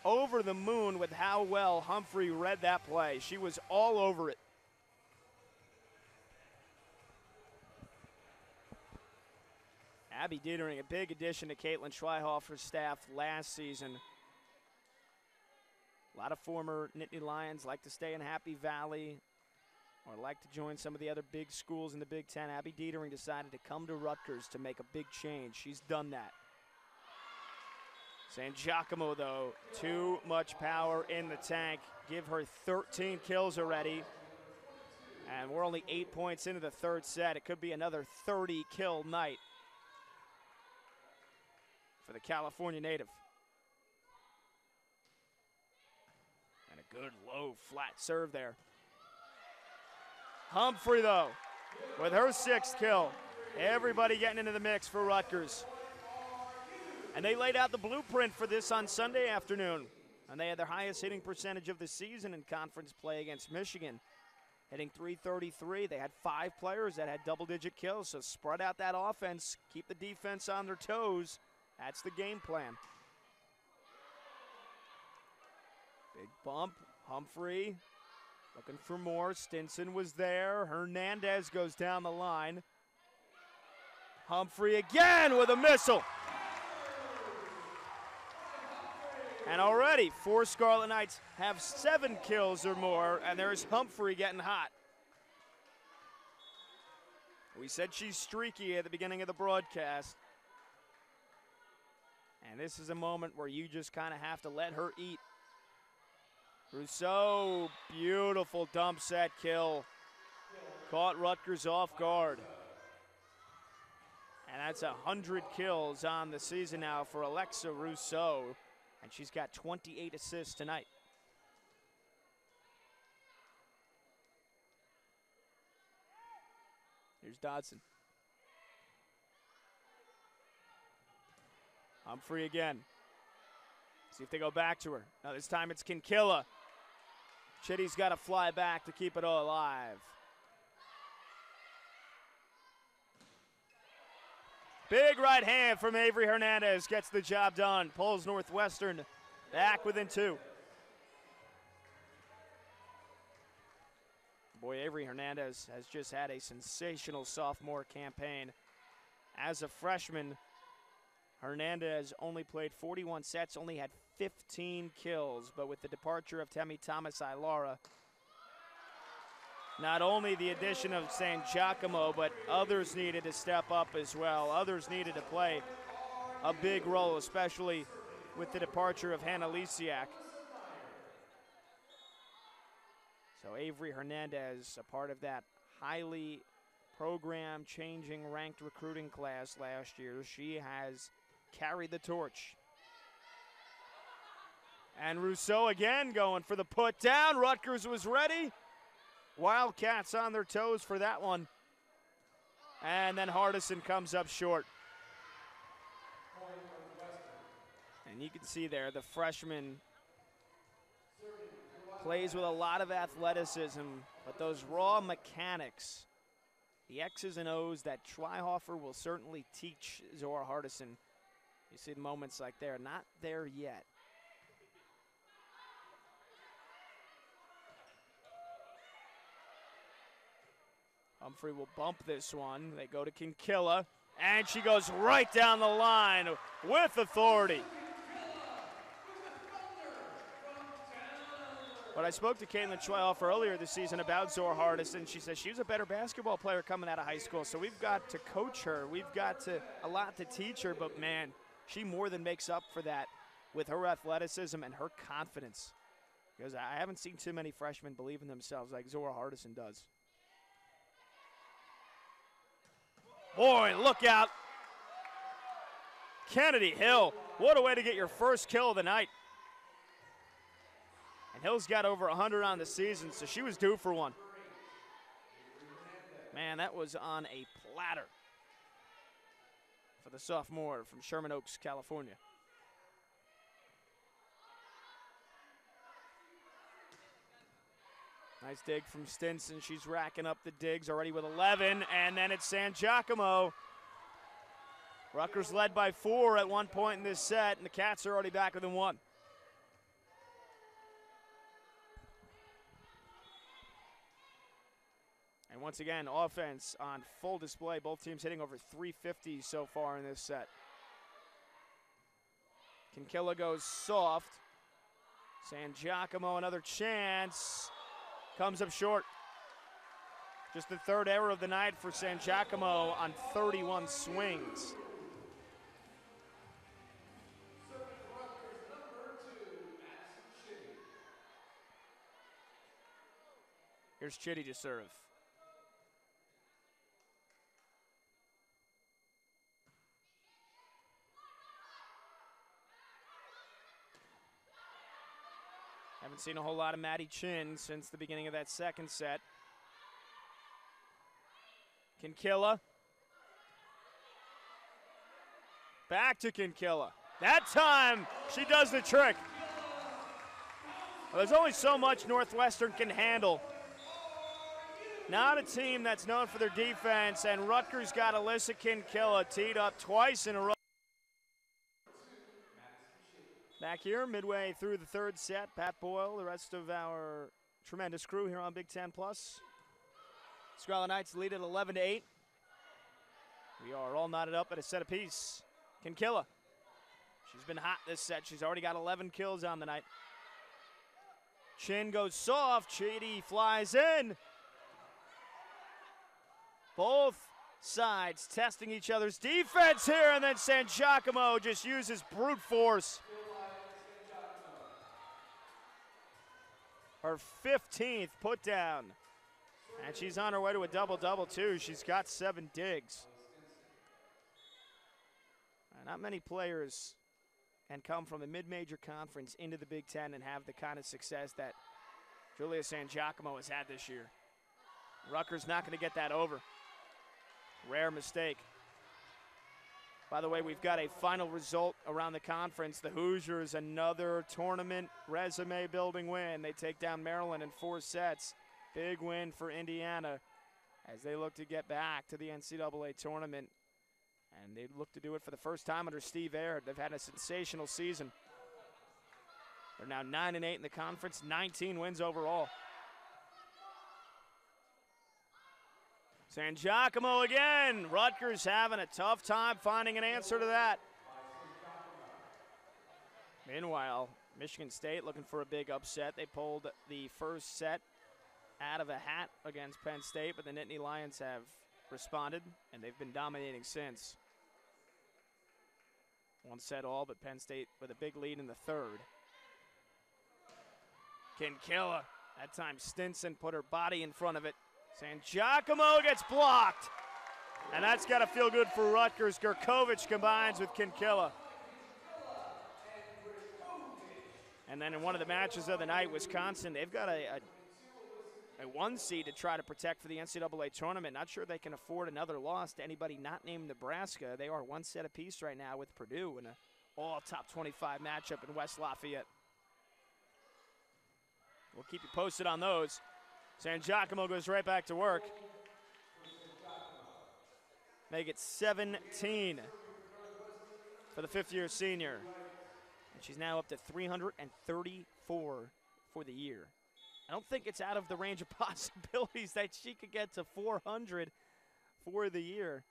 over the moon with how well Humphrey read that play. She was all over it. Abby Dietering, a big addition to Caitlin Schweihoffer's staff last season. A lot of former Nittany Lions like to stay in Happy Valley or like to join some of the other big schools in the Big Ten. Abby Dietering decided to come to Rutgers to make a big change. She's done that. Sangiacomo, though, too much power in the tank. Give her 13 kills already. And we're only 8 points into the third set. It could be another 30-kill night for the California native. And a good low flat serve there. Humphrey, though, with her 6th kill. Everybody getting into the mix for Rutgers. And they laid out the blueprint for this on Sunday afternoon. And they had their highest hitting percentage of the season in conference play against Michigan, hitting .333. They had 5 players that had double-digit kills, so spread out that offense, keep the defense on their toes. That's the game plan. Big bump, Humphrey looking for more. Stinson was there. Hernandez goes down the line. Humphrey again with a missile. And already 4 Scarlet Knights have 7 kills or more, and there's Humphrey getting hot. We said she's streaky at the beginning of the broadcast. And this is a moment where you just kind of have to let her eat. Rousseau, beautiful dump set kill. Caught Rutgers off guard. And that's 100 kills on the season now for Alexa Rousseau. And she's got 28 assists tonight. Here's Dodson. Humphrey again. See if they go back to her. Now this time it's Kinkilla. Chitty's got to fly back to keep it all alive. Big right hand from Avery Hernandez gets the job done. Pulls Northwestern back within 2. Boy, Avery Hernandez has just had a sensational sophomore campaign. As a freshman, Hernandez only played 41 sets, only had 15 kills, but with the departure of Temi Thomas-Ilara, not only the addition of Sangiacomo, but others needed to step up as well. Others needed to play a big role, especially with the departure of Hannah Lisiak. So Avery Hernandez, a part of that highly program-changing ranked recruiting class last year. She has carried the torch. And Rousseau again going for the put down. Rutgers was ready. Wildcats on their toes for that one. And then Hardison comes up short. And you can see there the freshman plays with a lot of athleticism, but those raw mechanics, the X's and O's that Schweihofer will certainly teach Zora Hardison. You see the moments like they're not there yet. Humphrey will bump this one. They go to Kinkilla, and she goes right down the line with authority. But I spoke to Caitlin Schweihofer earlier this season about Zora Hardison. She says she was a better basketball player coming out of high school, so we've got to coach her. We've got a lot to teach her, but man, she more than makes up for that with her athleticism and her confidence. Because I haven't seen too many freshmen believe in themselves like Zora Hardison does. Boy, look out. Kennedy Hill, what a way to get your first kill of the night. And Hill's got over 100 on the season, so she was due for one. Man, that was on a platter for the sophomore from Sherman Oaks, California. Nice dig from Stinson. She's racking up the digs already with 11, and then it's San Giacomo. Rutgers led by 4 at one point in this set, and the Cats are already back within 1. And once again, offense on full display. Both teams hitting over 350 so far in this set. Kinkilla goes soft. San Giacomo, another chance. Comes up short. Just the third error of the night for San Giacomo on 31 swings. Here's Chitty to serve. Haven't seen a whole lot of Maddie Chin since the beginning of that second set. Kinkilla. Back to Kinkilla. That time, she does the trick. Well, there's only so much Northwestern can handle. Not a team that's known for their defense, and Rutgers got Alyssa Kinkilla teed up twice in a row. Back here, midway through the third set, Pat Boyle, the rest of our tremendous crew here on Big Ten Plus. Scarlet Knights lead at 11-8. We are all knotted up at a set apiece. Kinkilla, she's been hot this set. She's already got 11 kills on the night. Chin goes soft. Chidi flies in. Both sides testing each other's defense here, and then San Giacomo just uses brute force. Her 15th put down. And she's on her way to a double-double, too. She's got 7 digs. Not many players can come from a mid-major conference into the Big Ten and have the kind of success that Julia San Giacomo has had this year. Rutgers not going to get that over. Rare mistake. By the way, we've got a final result around the conference. The Hoosiers, another tournament resume building win. They take down Maryland in 4 sets. Big win for Indiana as they look to get back to the NCAA tournament. And they look to do it for the first time under Steve Aird. They've had a sensational season. They're now 9-8 in the conference, 19 wins overall. San Giacomo again. Rutgers having a tough time finding an answer to that. Meanwhile, Michigan State looking for a big upset. They pulled the first set out of a hat against Penn State, but the Nittany Lions have responded, and they've been dominating since. 1 set all, but Penn State with a big lead in the third. Kinkilla. That time Stinson put her body in front of it. San Giacomo gets blocked. And that's got to feel good for Rutgers. Gurkovic combines with Kinkilla. And then in one of the matches of the night, Wisconsin, they've got a 1 seed to try to protect for the NCAA tournament. Not sure they can afford another loss to anybody not named Nebraska. They are 1 set apiece right now with Purdue in an all-top 25 matchup in West Lafayette. We'll keep you posted on those. San Giacomo goes right back to work. make it 17 for the fifth-year senior. And she's now up to 334 for the year. I don't think it's out of the range of possibilities that she could get to 400 for the year.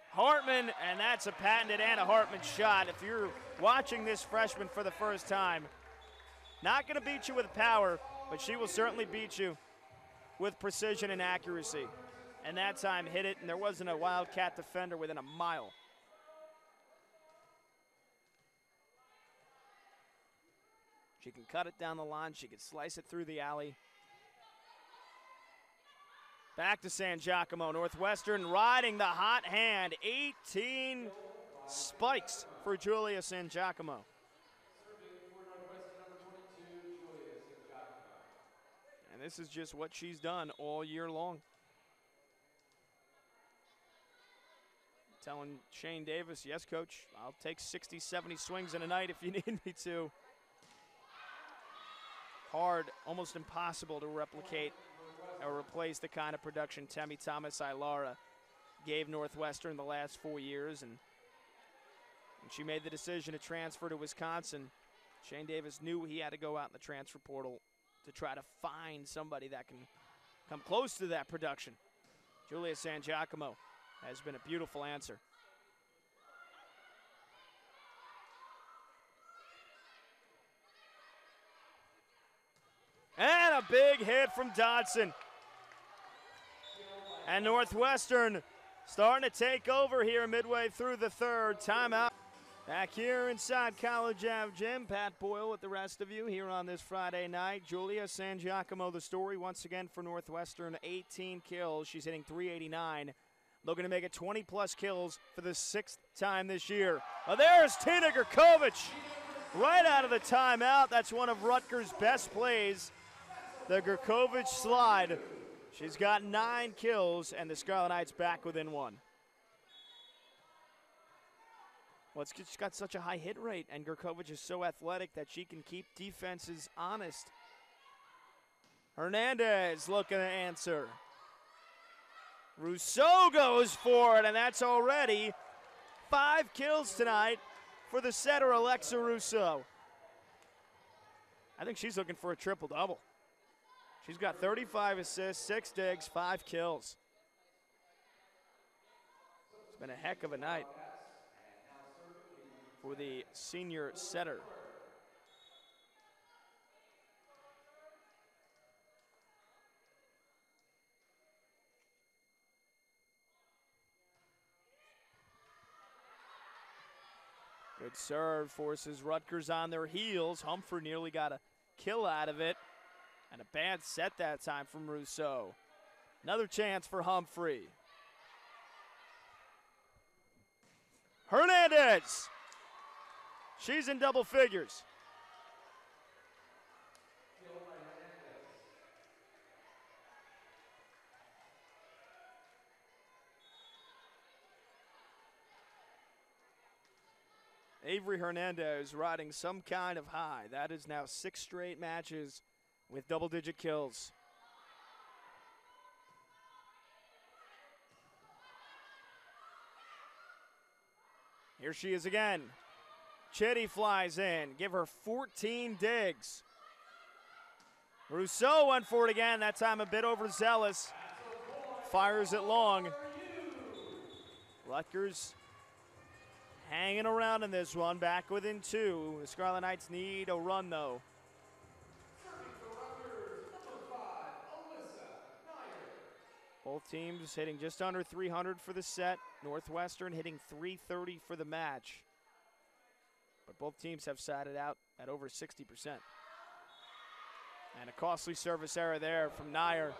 Hartman, and that's a patented Anna Hartman shot. If you're watching this freshman for the first time, not going to beat you with power, but she will certainly beat you with precision and accuracy. And that time hit it, and there wasn't a Wildcat defender within a mile. She can cut it down the line. She can slice it through the alley. Back to San Giacomo. Northwestern riding the hot hand. 18 spikes for Julia San Giacomo. And this is just what she's done all year long. Telling Shane Davis, yes, coach, I'll take 60, 70 swings in a night if you need me to. Hard, almost impossible to replicate or replace the kind of production Temi Thomas-Ilara gave Northwestern the last 4 years. And when she made the decision to transfer to Wisconsin, Shane Davis knew he had to go out in the transfer portal to try to find somebody that can come close to that production. Julia San Giacomo has been a beautiful answer. And a big hit from Dodson. And Northwestern starting to take over here midway through the third. Timeout. Back here inside College Ave Gym. Pat Boyle with the rest of you here on this Friday night. Julia San Giacomo, the story once again for Northwestern. 18 kills. She's hitting .389. Looking to make it 20-plus kills for the 6th time this year. Oh, there's Tina Gurkovic right out of the timeout. That's one of Rutgers' best plays. The Gurkovic slide. She's got 9 kills, and the Scarlet Knights back within 1. Well, she's got such a high hit rate, and Gurkovic is so athletic that she can keep defenses honest. Hernandez looking to answer. Rousseau goes for it, and that's already 5 kills tonight for the setter, Alexa Rousseau. I think she's looking for a triple-double. She's got 35 assists, 6 digs, 5 kills. It's been a heck of a night for the senior setter. Good serve, forces Rutgers on their heels. Humphrey nearly got a kill out of it. And a bad set that time from Rousseau. Another chance for Humphrey. Hernandez. She's in double figures. Avery Hernandez riding some kind of high. That is now 6 straight matches with double-digit kills. Here she is again. Chitty flies in. Give her 14 digs. Rousseau went for it again, that time a bit overzealous. Fires it long. Rutgers hanging around in this one, back within 2. The Scarlet Knights need a run, though. Both teams hitting just under 300 for the set. Northwestern hitting 330 for the match. But both teams have sided out at over 60%. And a costly service error there from Nair.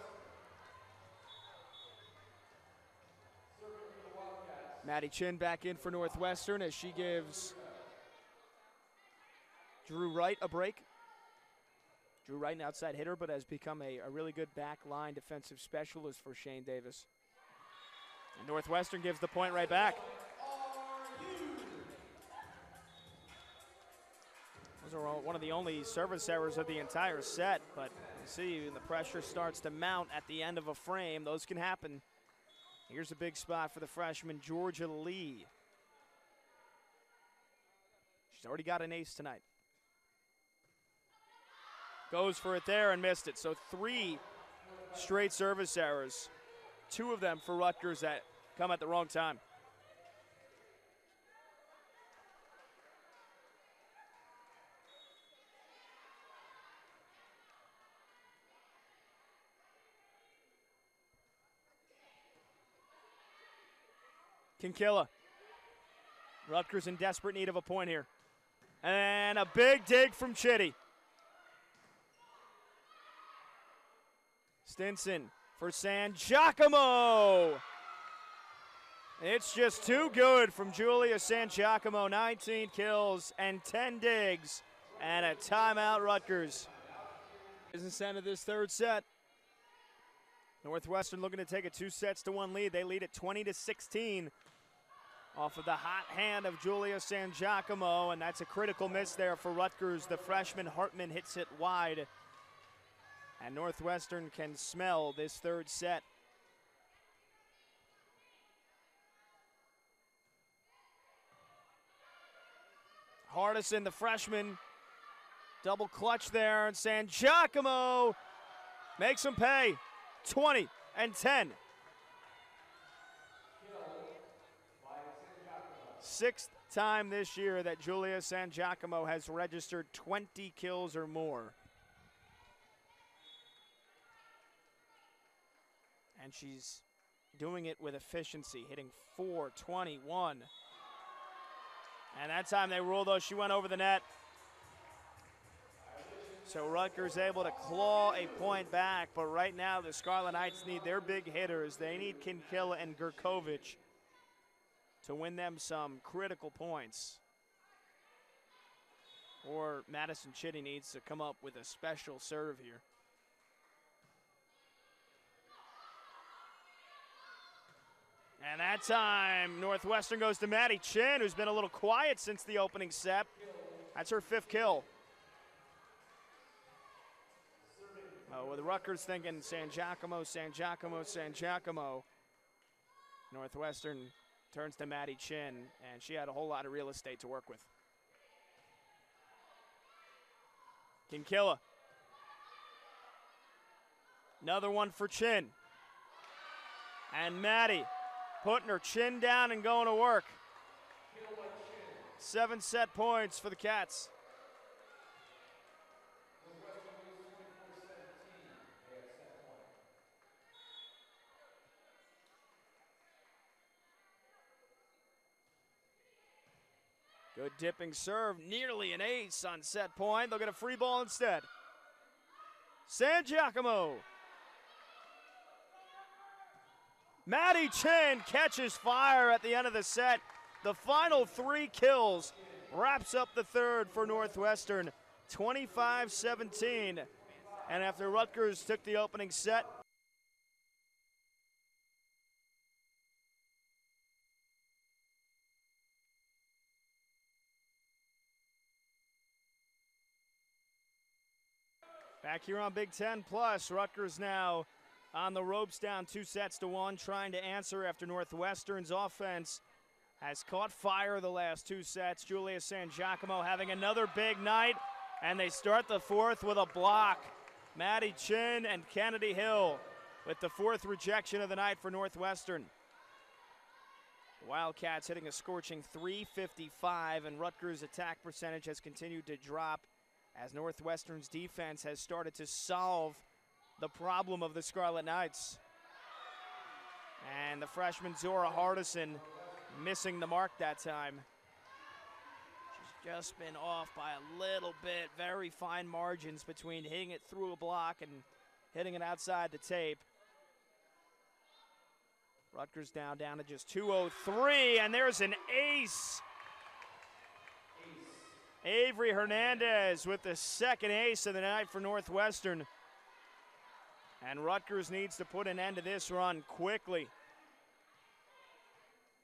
Maddie Chin back in for Northwestern as she gives Drew Wright a break. Drew Wright, an outside hitter, but has become a really good back line defensive specialist for Shane Davis. And Northwestern gives the point right back. Those are one of the only service errors of the entire set, but See, the pressure starts to mount at the end of a frame. Those can happen. Here's a big spot for the freshman, Georgia Lee. She's already got an ace tonight. Goes for it there and missed it. So 3 straight service errors. 2 of them for Rutgers that come at the wrong time. Kinkilla. Rutgers in desperate need of a point here. And a big dig from Chitty. Stinson for San Giacomo. It's just too good from Julia San Giacomo. 19 kills and 10 digs. And a timeout, Rutgers. Business end of this third set. Northwestern looking to take a 2-1 lead. They lead at 20-16 off of the hot hand of Julia San Giacomo, and that's a critical miss there for Rutgers. The freshman Hartman hits it wide, and Northwestern can smell this third set. Hardison, the freshman, double clutch there, and San Giacomo makes them pay. 20 and 10. 6th time this year that Julia San Giacomo has registered 20 kills or more. And she's doing it with efficiency, hitting .421. And that time they ruled, though, she went over the net. So Rutgers able to claw a point back, but right now the Scarlet Knights need their big hitters. They need Kinkilla and Gurkovic to win them some critical points. Or Madison Chitty needs to come up with a special serve here. And that time, Northwestern goes to Maddie Chin, who's been a little quiet since the opening set. That's her 5th kill. With Rutgers thinking San Giacomo, San Giacomo, San Giacomo. Northwestern turns to Maddie Chin, and she had a whole lot of real estate to work with. Kinkilla. Another one for Chin. And Maddie putting her chin down and going to work. 7 set points for the Cats. Good dipping serve, nearly an ace on set point. They'll get a free ball instead. San Giacomo. Maddie Chin catches fire at the end of the set. The final 3 kills wraps up the third for Northwestern, 25-17. And after Rutgers took the opening set, back here on Big Ten Plus, Rutgers now on the ropes down 2-1, trying to answer after Northwestern's offense has caught fire the last 2 sets. Julia San Giacomo having another big night, and they start the 4th with a block. Maddie Chin and Kennedy Hill with the 4th rejection of the night for Northwestern. The Wildcats hitting a scorching .355, and Rutgers' attack percentage has continued to drop as Northwestern's defense has started to solve the problem of the Scarlet Knights. And the freshman Zora Hardison missing the mark that time. She's just been off by a little bit. Very fine margins between hitting it through a block and hitting it outside the tape. Rutgers down to just 2:03, and there's an ace. Avery Hernandez with the 2nd ace of the night for Northwestern. And Rutgers needs to put an end to this run quickly.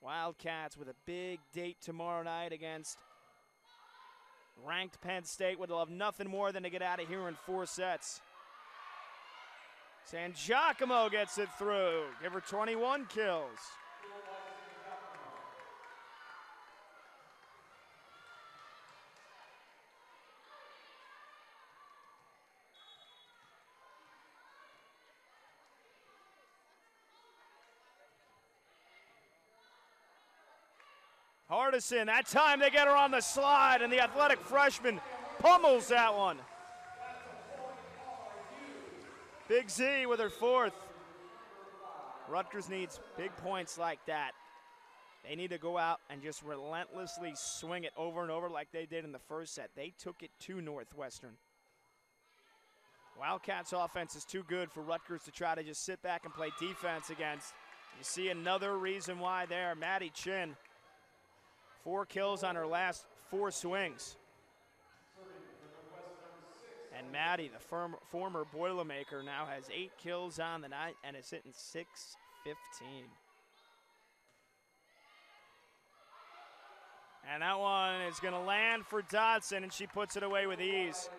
Wildcats with a big date tomorrow night against ranked Penn State would love nothing more than to get out of here in 4 sets. San Giacomo gets it through. Give her 21 kills. Hardison, that time they get her on the slide, and the athletic freshman pummels that one. Big Z with her fourth. Rutgers needs big points like that. They need to go out and just relentlessly swing it over and over like they did in the first set. They took it to Northwestern. Wildcats' offense is too good for Rutgers to try to just sit back and play defense against. You see another reason why there. Maddie Chin, 4 kills on her last 4 swings. And Maddie, the former Boilermaker, now has 8 kills on the night and is hitting .615. And that one is going to land for Dodson, and she puts it away with ease.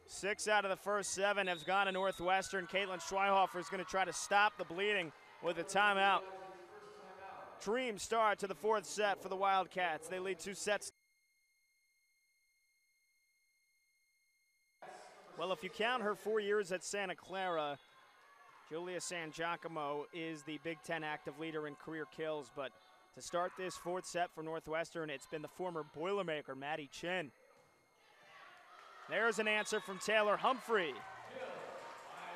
6 out of the first 7 have gone to Northwestern. Caitlin Schweihofer is going to try to stop the bleeding with a timeout. Dream start to the 4th set for the Wildcats. They lead 2 sets. Well, if you count her 4 years at Santa Clara, Julia San Giacomo is the Big Ten active leader in career kills. But to start this 4th set for Northwestern, it's been the former Boilermaker, Maddie Chin. There's an answer from Taylor Humphrey.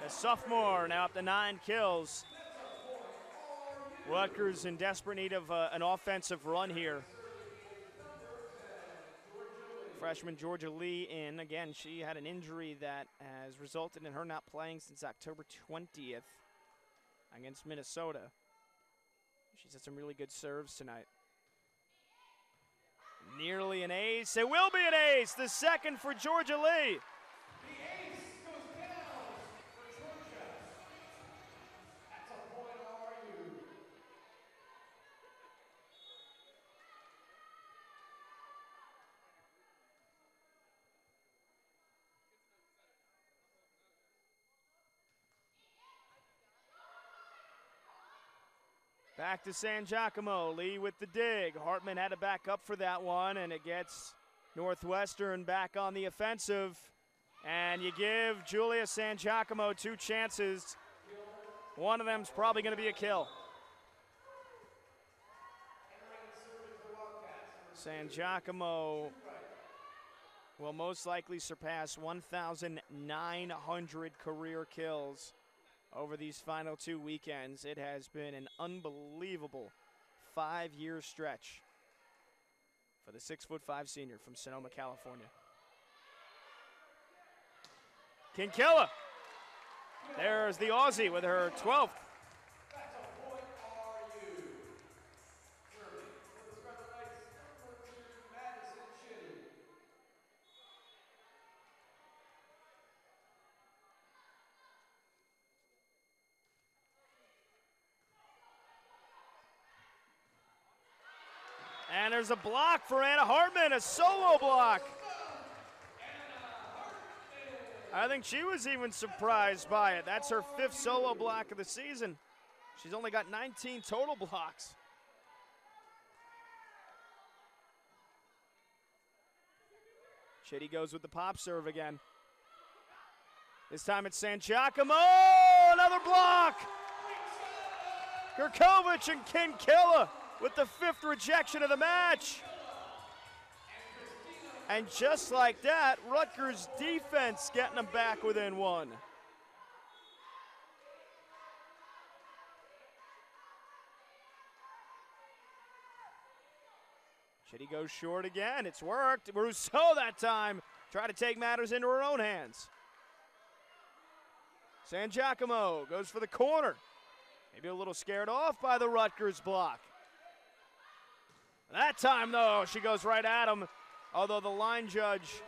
The sophomore now up to 9 kills. Rutgers in desperate need of an offensive run here. Freshman Georgia Lee in. Again, she had an injury that has resulted in her not playing since October 20th against Minnesota. She's had some really good serves tonight. Nearly an ace. It will be an ace. The second for Georgia Lee. The ace goes down for Georgia. That's a point RU. Back to San Giacomo. Lee with the dig. Hartman had to back up for that one, and it gets Northwestern back on the offensive. And you give Julia San Giacomo 2 chances. One of them's probably going to be a kill. San Giacomo will most likely surpass 1,900 career kills over these final 2 weekends. It has been an unbelievable 5-year stretch for the 6'5" senior from Sonoma, California. Kinkilla. There's the Aussie with her 12th. That's a point RU. Serving for the Scarlet Knights, number 2, Madison Chitty. And there's a block for Anna Hartman, a solo block. I think she was even surprised by it. That's her 5th solo block of the season. She's only got 19 total blocks. Chitty goes with the pop serve again. This time it's San Giacomo, another block. Gurkovic and Kinkilla with the 5th rejection of the match. And just like that, Rutgers defense getting them back within 1. Chitty goes short again. It's worked. Rousseau that time try to take matters into her own hands. San Giacomo goes for the corner. Maybe a little scared off by the Rutgers block. That time, though, she goes right at him. Although the line judge,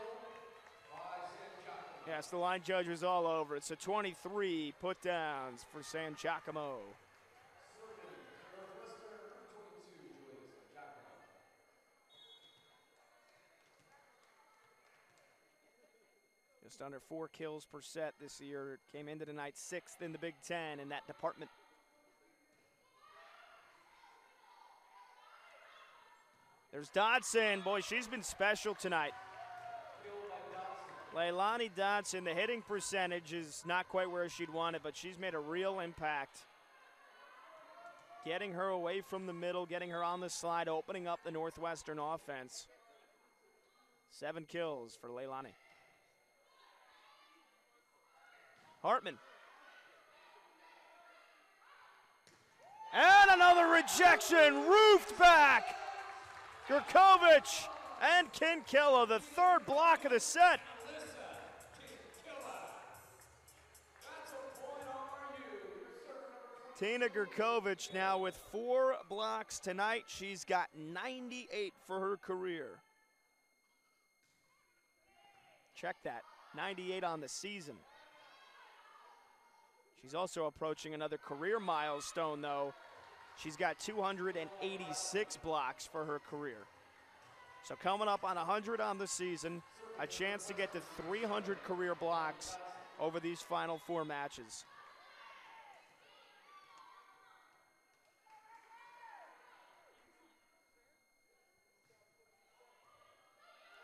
yes, the line judge was all over it. So 23 put downs for San Giacomo. Just under 4 kills per set this year. Came into tonight 6th in the Big Ten in that department. There's Dodson. Boy, she's been special tonight. Leilani Dodson, the hitting percentage is not quite where she'd want it, but she's made a real impact. Getting her away from the middle, getting her on the slide, opening up the Northwestern offense. 7 kills for Leilani. Hartman. And another rejection, roofed back. Gurkovic and Kinkilla, the 3rd block of the set. Tina Gurkovic now with 4 blocks tonight. She's got 98 for her career. Check that, 98 on the season. She's also approaching another career milestone, though. She's got 286 blocks for her career. So coming up on 100 on the season, a chance to get to 300 career blocks over these final 4 matches.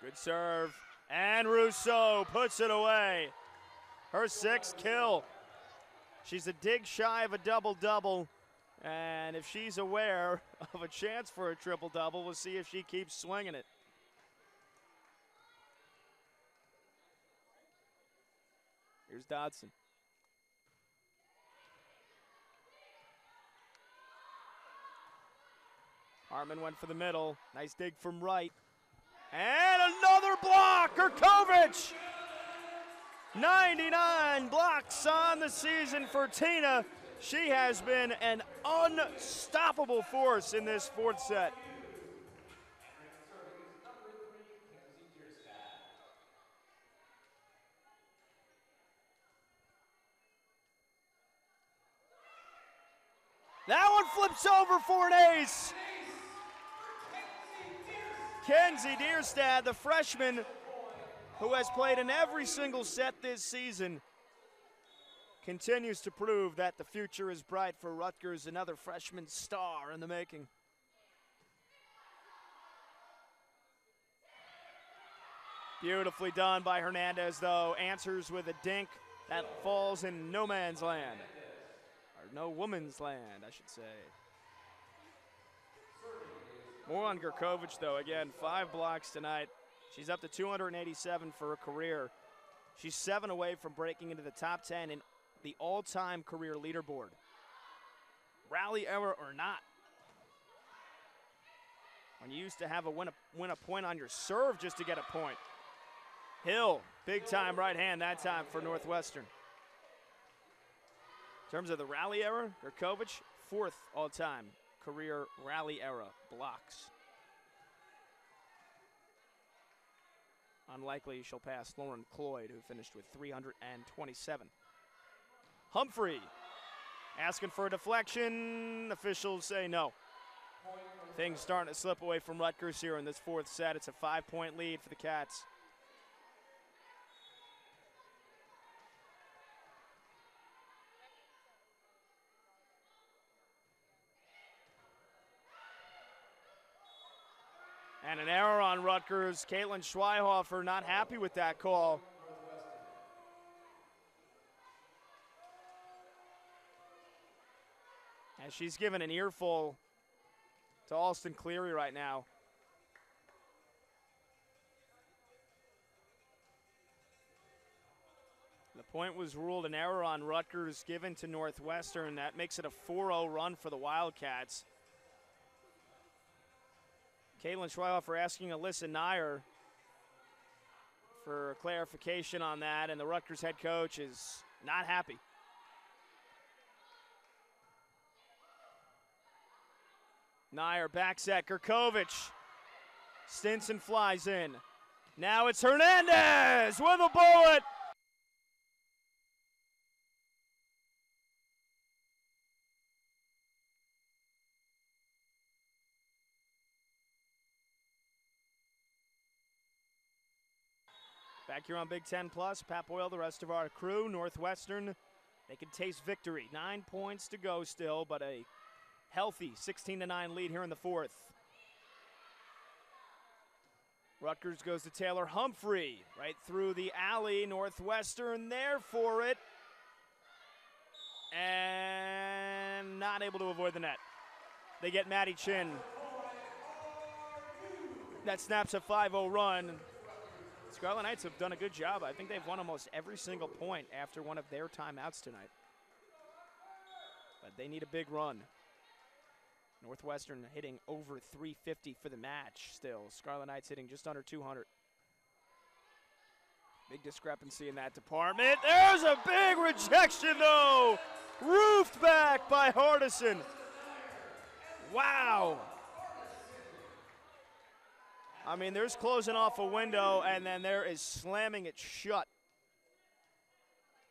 Good serve, and Rousseau puts it away. Her 6th kill. She's a dig shy of a double-double, and if she's aware of a chance for a triple-double, we'll see if she keeps swinging it. Here's Dodson. Hartman went for the middle. Nice dig from right. And another block, Gurkovic! 99 blocks on the season for Tina. She has been an unstoppable force in this 4th set. That one flips over for an ace. Kenzie Dierstad, the freshman who has played in every single set this season, continues to prove that the future is bright for Rutgers, another freshman star in the making. Beautifully done by Hernandez, though. Answers with a dink that falls in no man's land. Or no woman's land, I should say. More on Gurkovic, though. Again, 5 blocks tonight. She's up to 287 for her career. She's 7 away from breaking into the top 10 in the all-time career leaderboard. Rally error or not. When you used to have a win a point on your serve just to get a point. Hill, big-time right hand that time for Northwestern. In terms of the rally error, Gurkovic, 4th all-time career rally era blocks. Unlikely she'll pass Lauren Cloyd, who finished with 327. Humphrey asking for a deflection. Officials say no. Things starting to slip away from Rutgers here in this 4th set. It's a 5-point lead for the Cats. And an error on Rutgers. Caitlin Schweihofer not happy with that call. And she's given an earful to Alston Cleary right now. The point was ruled an error on Rutgers given to Northwestern. That makes it a 4-0 run for the Wildcats. Caitlin Schweihofer asking Alyssa Nyer for clarification on that, and the Rutgers head coach is not happy. Nyer back set, Gurkovic. Stinson flies in. Now it's Hernandez with a bullet. Back here on Big Ten Plus, Pat Boyle, the rest of our crew, Northwestern, they can taste victory. 9 points to go still, but a healthy 16-9 lead here in the fourth. Rutgers goes to Taylor Humphrey, right through the alley. Northwestern there for it. And not able to avoid the net. They get Maddie Chin. That snaps a 5-0 run. Scarlet Knights have done a good job. I think they've won almost every single point after one of their timeouts tonight. But they need a big run. Northwestern hitting over 350 for the match still. Scarlet Knights hitting just under 200. Big discrepancy in that department. There's a big rejection, though. Roofed back by Hardison. Wow. I mean, there's closing off a window, and then there is slamming it shut.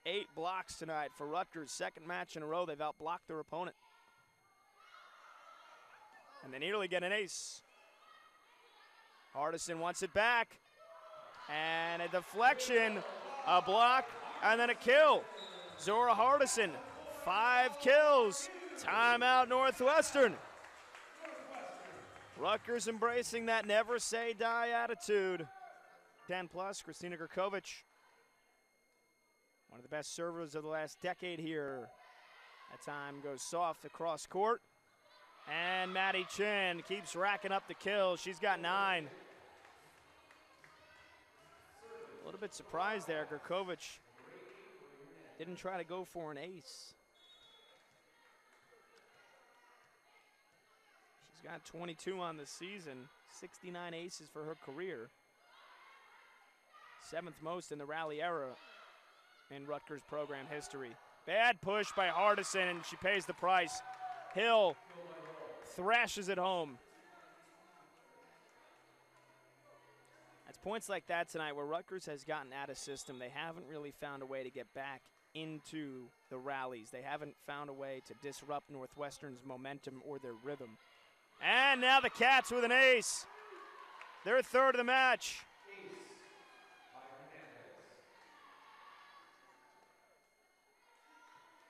8 blocks tonight for Rutgers. Second match in a row. They've outblocked their opponent. And they nearly get an ace. Hardison wants it back. And a deflection, a block, and then a kill. Zora Hardison, 5 kills. Timeout Northwestern. Rutgers embracing that never say die attitude. 10 plus, Christina Gurkovic. One of the best servers of the last decade here. That time goes soft across court. And Maddie Chin keeps racking up the kills. She's got 9. A little bit surprised there. Gurkovic didn't try to go for an ace. She's got 22 on the season, 69 aces for her career. 7th most in the rally era in Rutgers program history. Bad push by Hardison, and she pays the price. Hill thrashes it home. It's points like that tonight where Rutgers has gotten out of system. They haven't really found a way to get back into the rallies. They haven't found a way to disrupt Northwestern's momentum or their rhythm. And now the Cats with an ace. Their third of the match.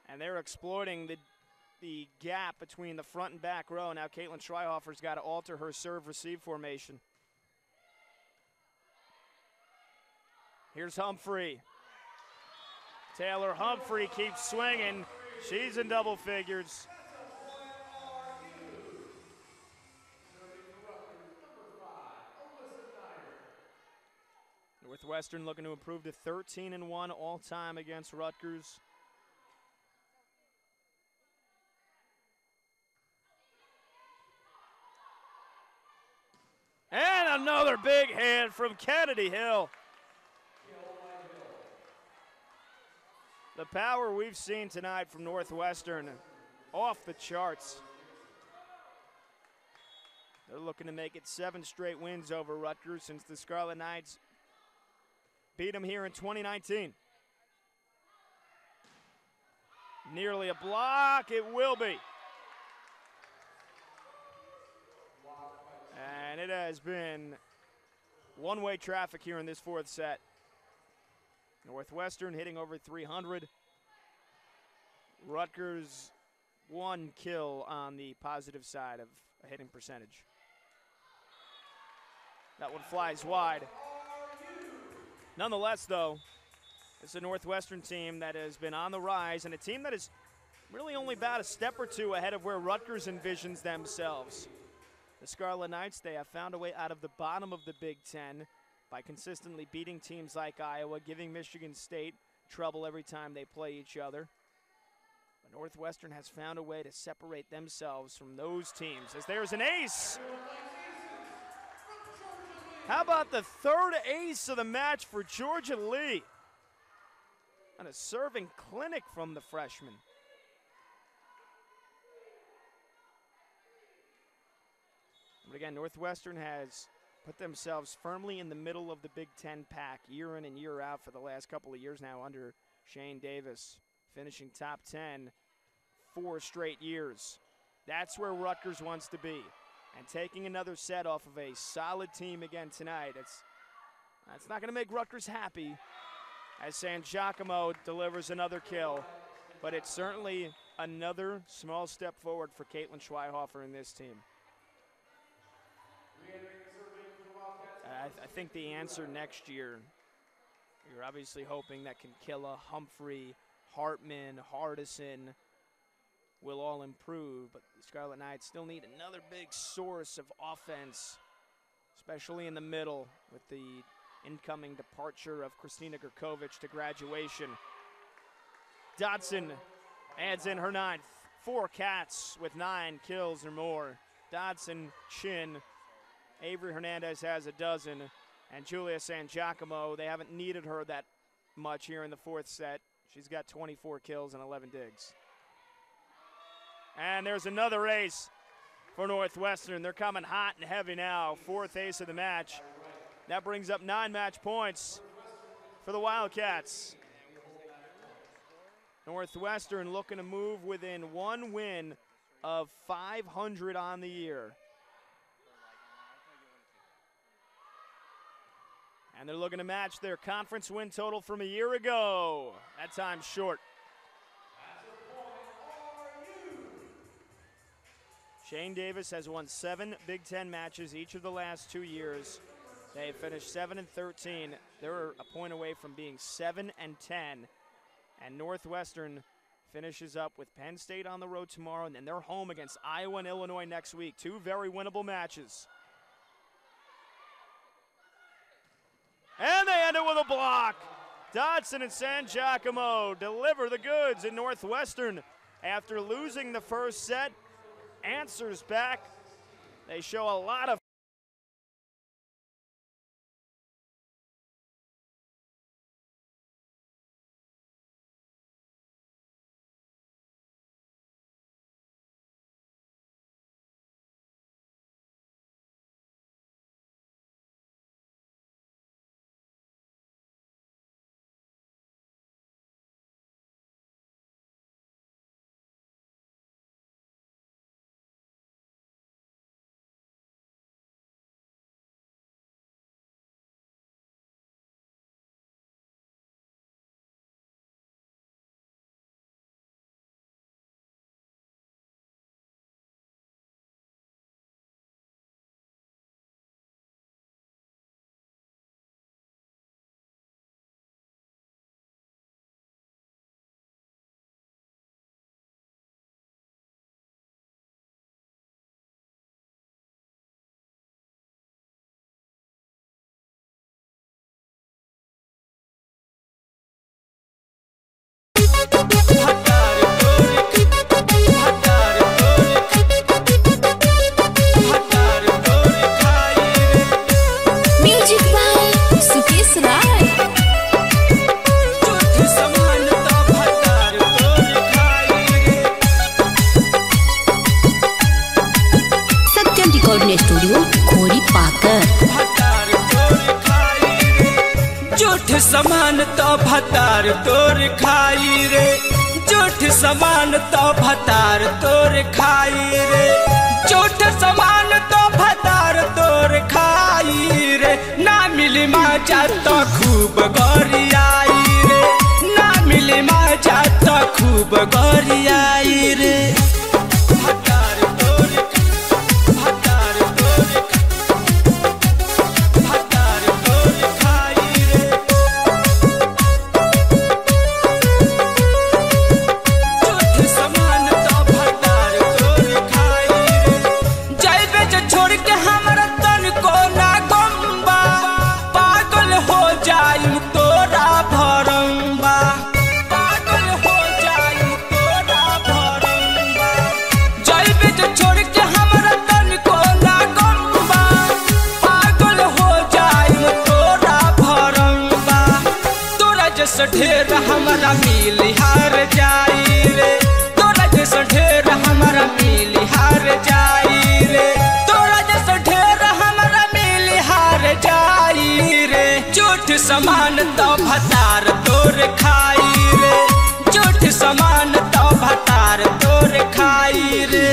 And they're exploiting the gap between the front and back row. Now Caitlin Schreihofer's got to alter her serve-receive formation. Here's Humphrey. Taylor Humphrey keeps swinging. She's in double figures. Northwestern looking to improve to 13-1 all-time against Rutgers. And another big hand from Kennedy Hill. The power we've seen tonight from Northwestern, off the charts. They're looking to make it 7 straight wins over Rutgers since the Scarlet Knights beat them here in 2019. Nearly a block, it will be. And it has been one-way traffic here in this fourth set. Northwestern hitting over 300. Rutgers 1 kill on the positive side of a hitting percentage. That one flies wide. Nonetheless, though, it's a Northwestern team that has been on the rise and a team that is really only about a step or two ahead of where Rutgers envisions themselves. The Scarlet Knights, they have found a way out of the bottom of the Big Ten by consistently beating teams like Iowa, giving Michigan State trouble every time they play each other. But Northwestern has found a way to separate themselves from those teams as there's an ace. How about the third ace of the match for Georgia Lee? And a serving clinic from the freshman. But again, Northwestern has put themselves firmly in the middle of the Big Ten pack year in and year out for the last couple of years now under Shane Davis, finishing top 10 4 straight years. That's where Rutgers wants to be. And taking another set off of a solid team again tonight, That's not going to make Rutgers happy as San Giacomo delivers another kill, but it's certainly another small step forward for Caitlin Schweihofer in this team. I think the answer next year, you're obviously hoping that Kinkilla, Humphrey, Hartman, Hardison will all improve, but the Scarlet Knights still need another big source of offense, especially in the middle with the incoming departure of Christina Gurkovic to graduation. Dodson adds in her 9th. 4 Cats with 9 kills or more. Dodson, Chin, Avery Hernandez has a dozen, and Julia San Giacomo, they haven't needed her that much here in the 4th set. She's got 24 kills and 11 digs. And there's another ace for Northwestern. They're coming hot and heavy now. 4th ace of the match. That brings up 9 match points for the Wildcats. Northwestern looking to move within 1 win of 500 on the year. And they're looking to match their conference win total from a year ago. That time short. Shane Davis has won 7 Big Ten matches each of the last 2 years. They finished 7-13. They're a point away from being 7-10. And Northwestern finishes up with Penn State on the road tomorrow, and then they're home against Iowa and Illinois next week. 2 very winnable matches. And they end it with a block. Dodson and San Giacomo deliver the goods, and Northwestern, after losing the first set, answers back. They show a lot of समान तो भतार तोर खाई रे, झूठ समान तो भतार तोर खाई रे, झूठ समान तो भतार तोर खाई रे। ना मिली मजा तो खूब गोरियाई रे, ना मिली मजा तो खूब गोरियाई रे। ढेर हमारा मिली हार जाई रे, तोरा जैसा ढेर हमारा मिली हार जाई रे, तोरा जैसा ढेर हमारा मिली हार जाई रे। झूठ समान तो भतार तोर खाई रे, झूठ समान तो भतार तोर खाई रे।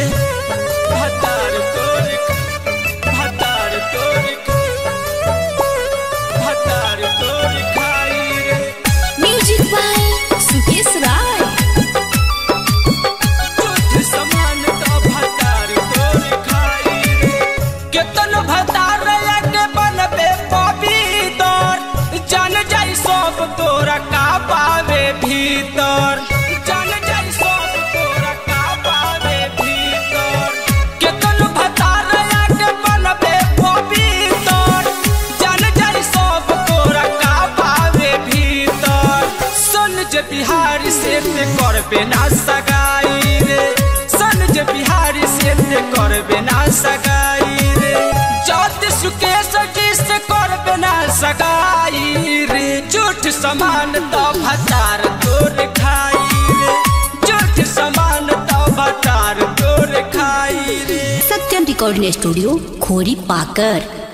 भतार तोर भतार तोर भतार जे बिहारी से ते करबे ना सगाई रे सन जे बिहारी से ते करबे ना सगाई रे जाति सुकेश जी से करबे ना सगाई रे झूठ समान तो भतार तोर खाई रे झूठ समान तो भतार तोर खाई रे। सत्यम रिकॉर्डिंग स्टूडियो खोरी पाकर।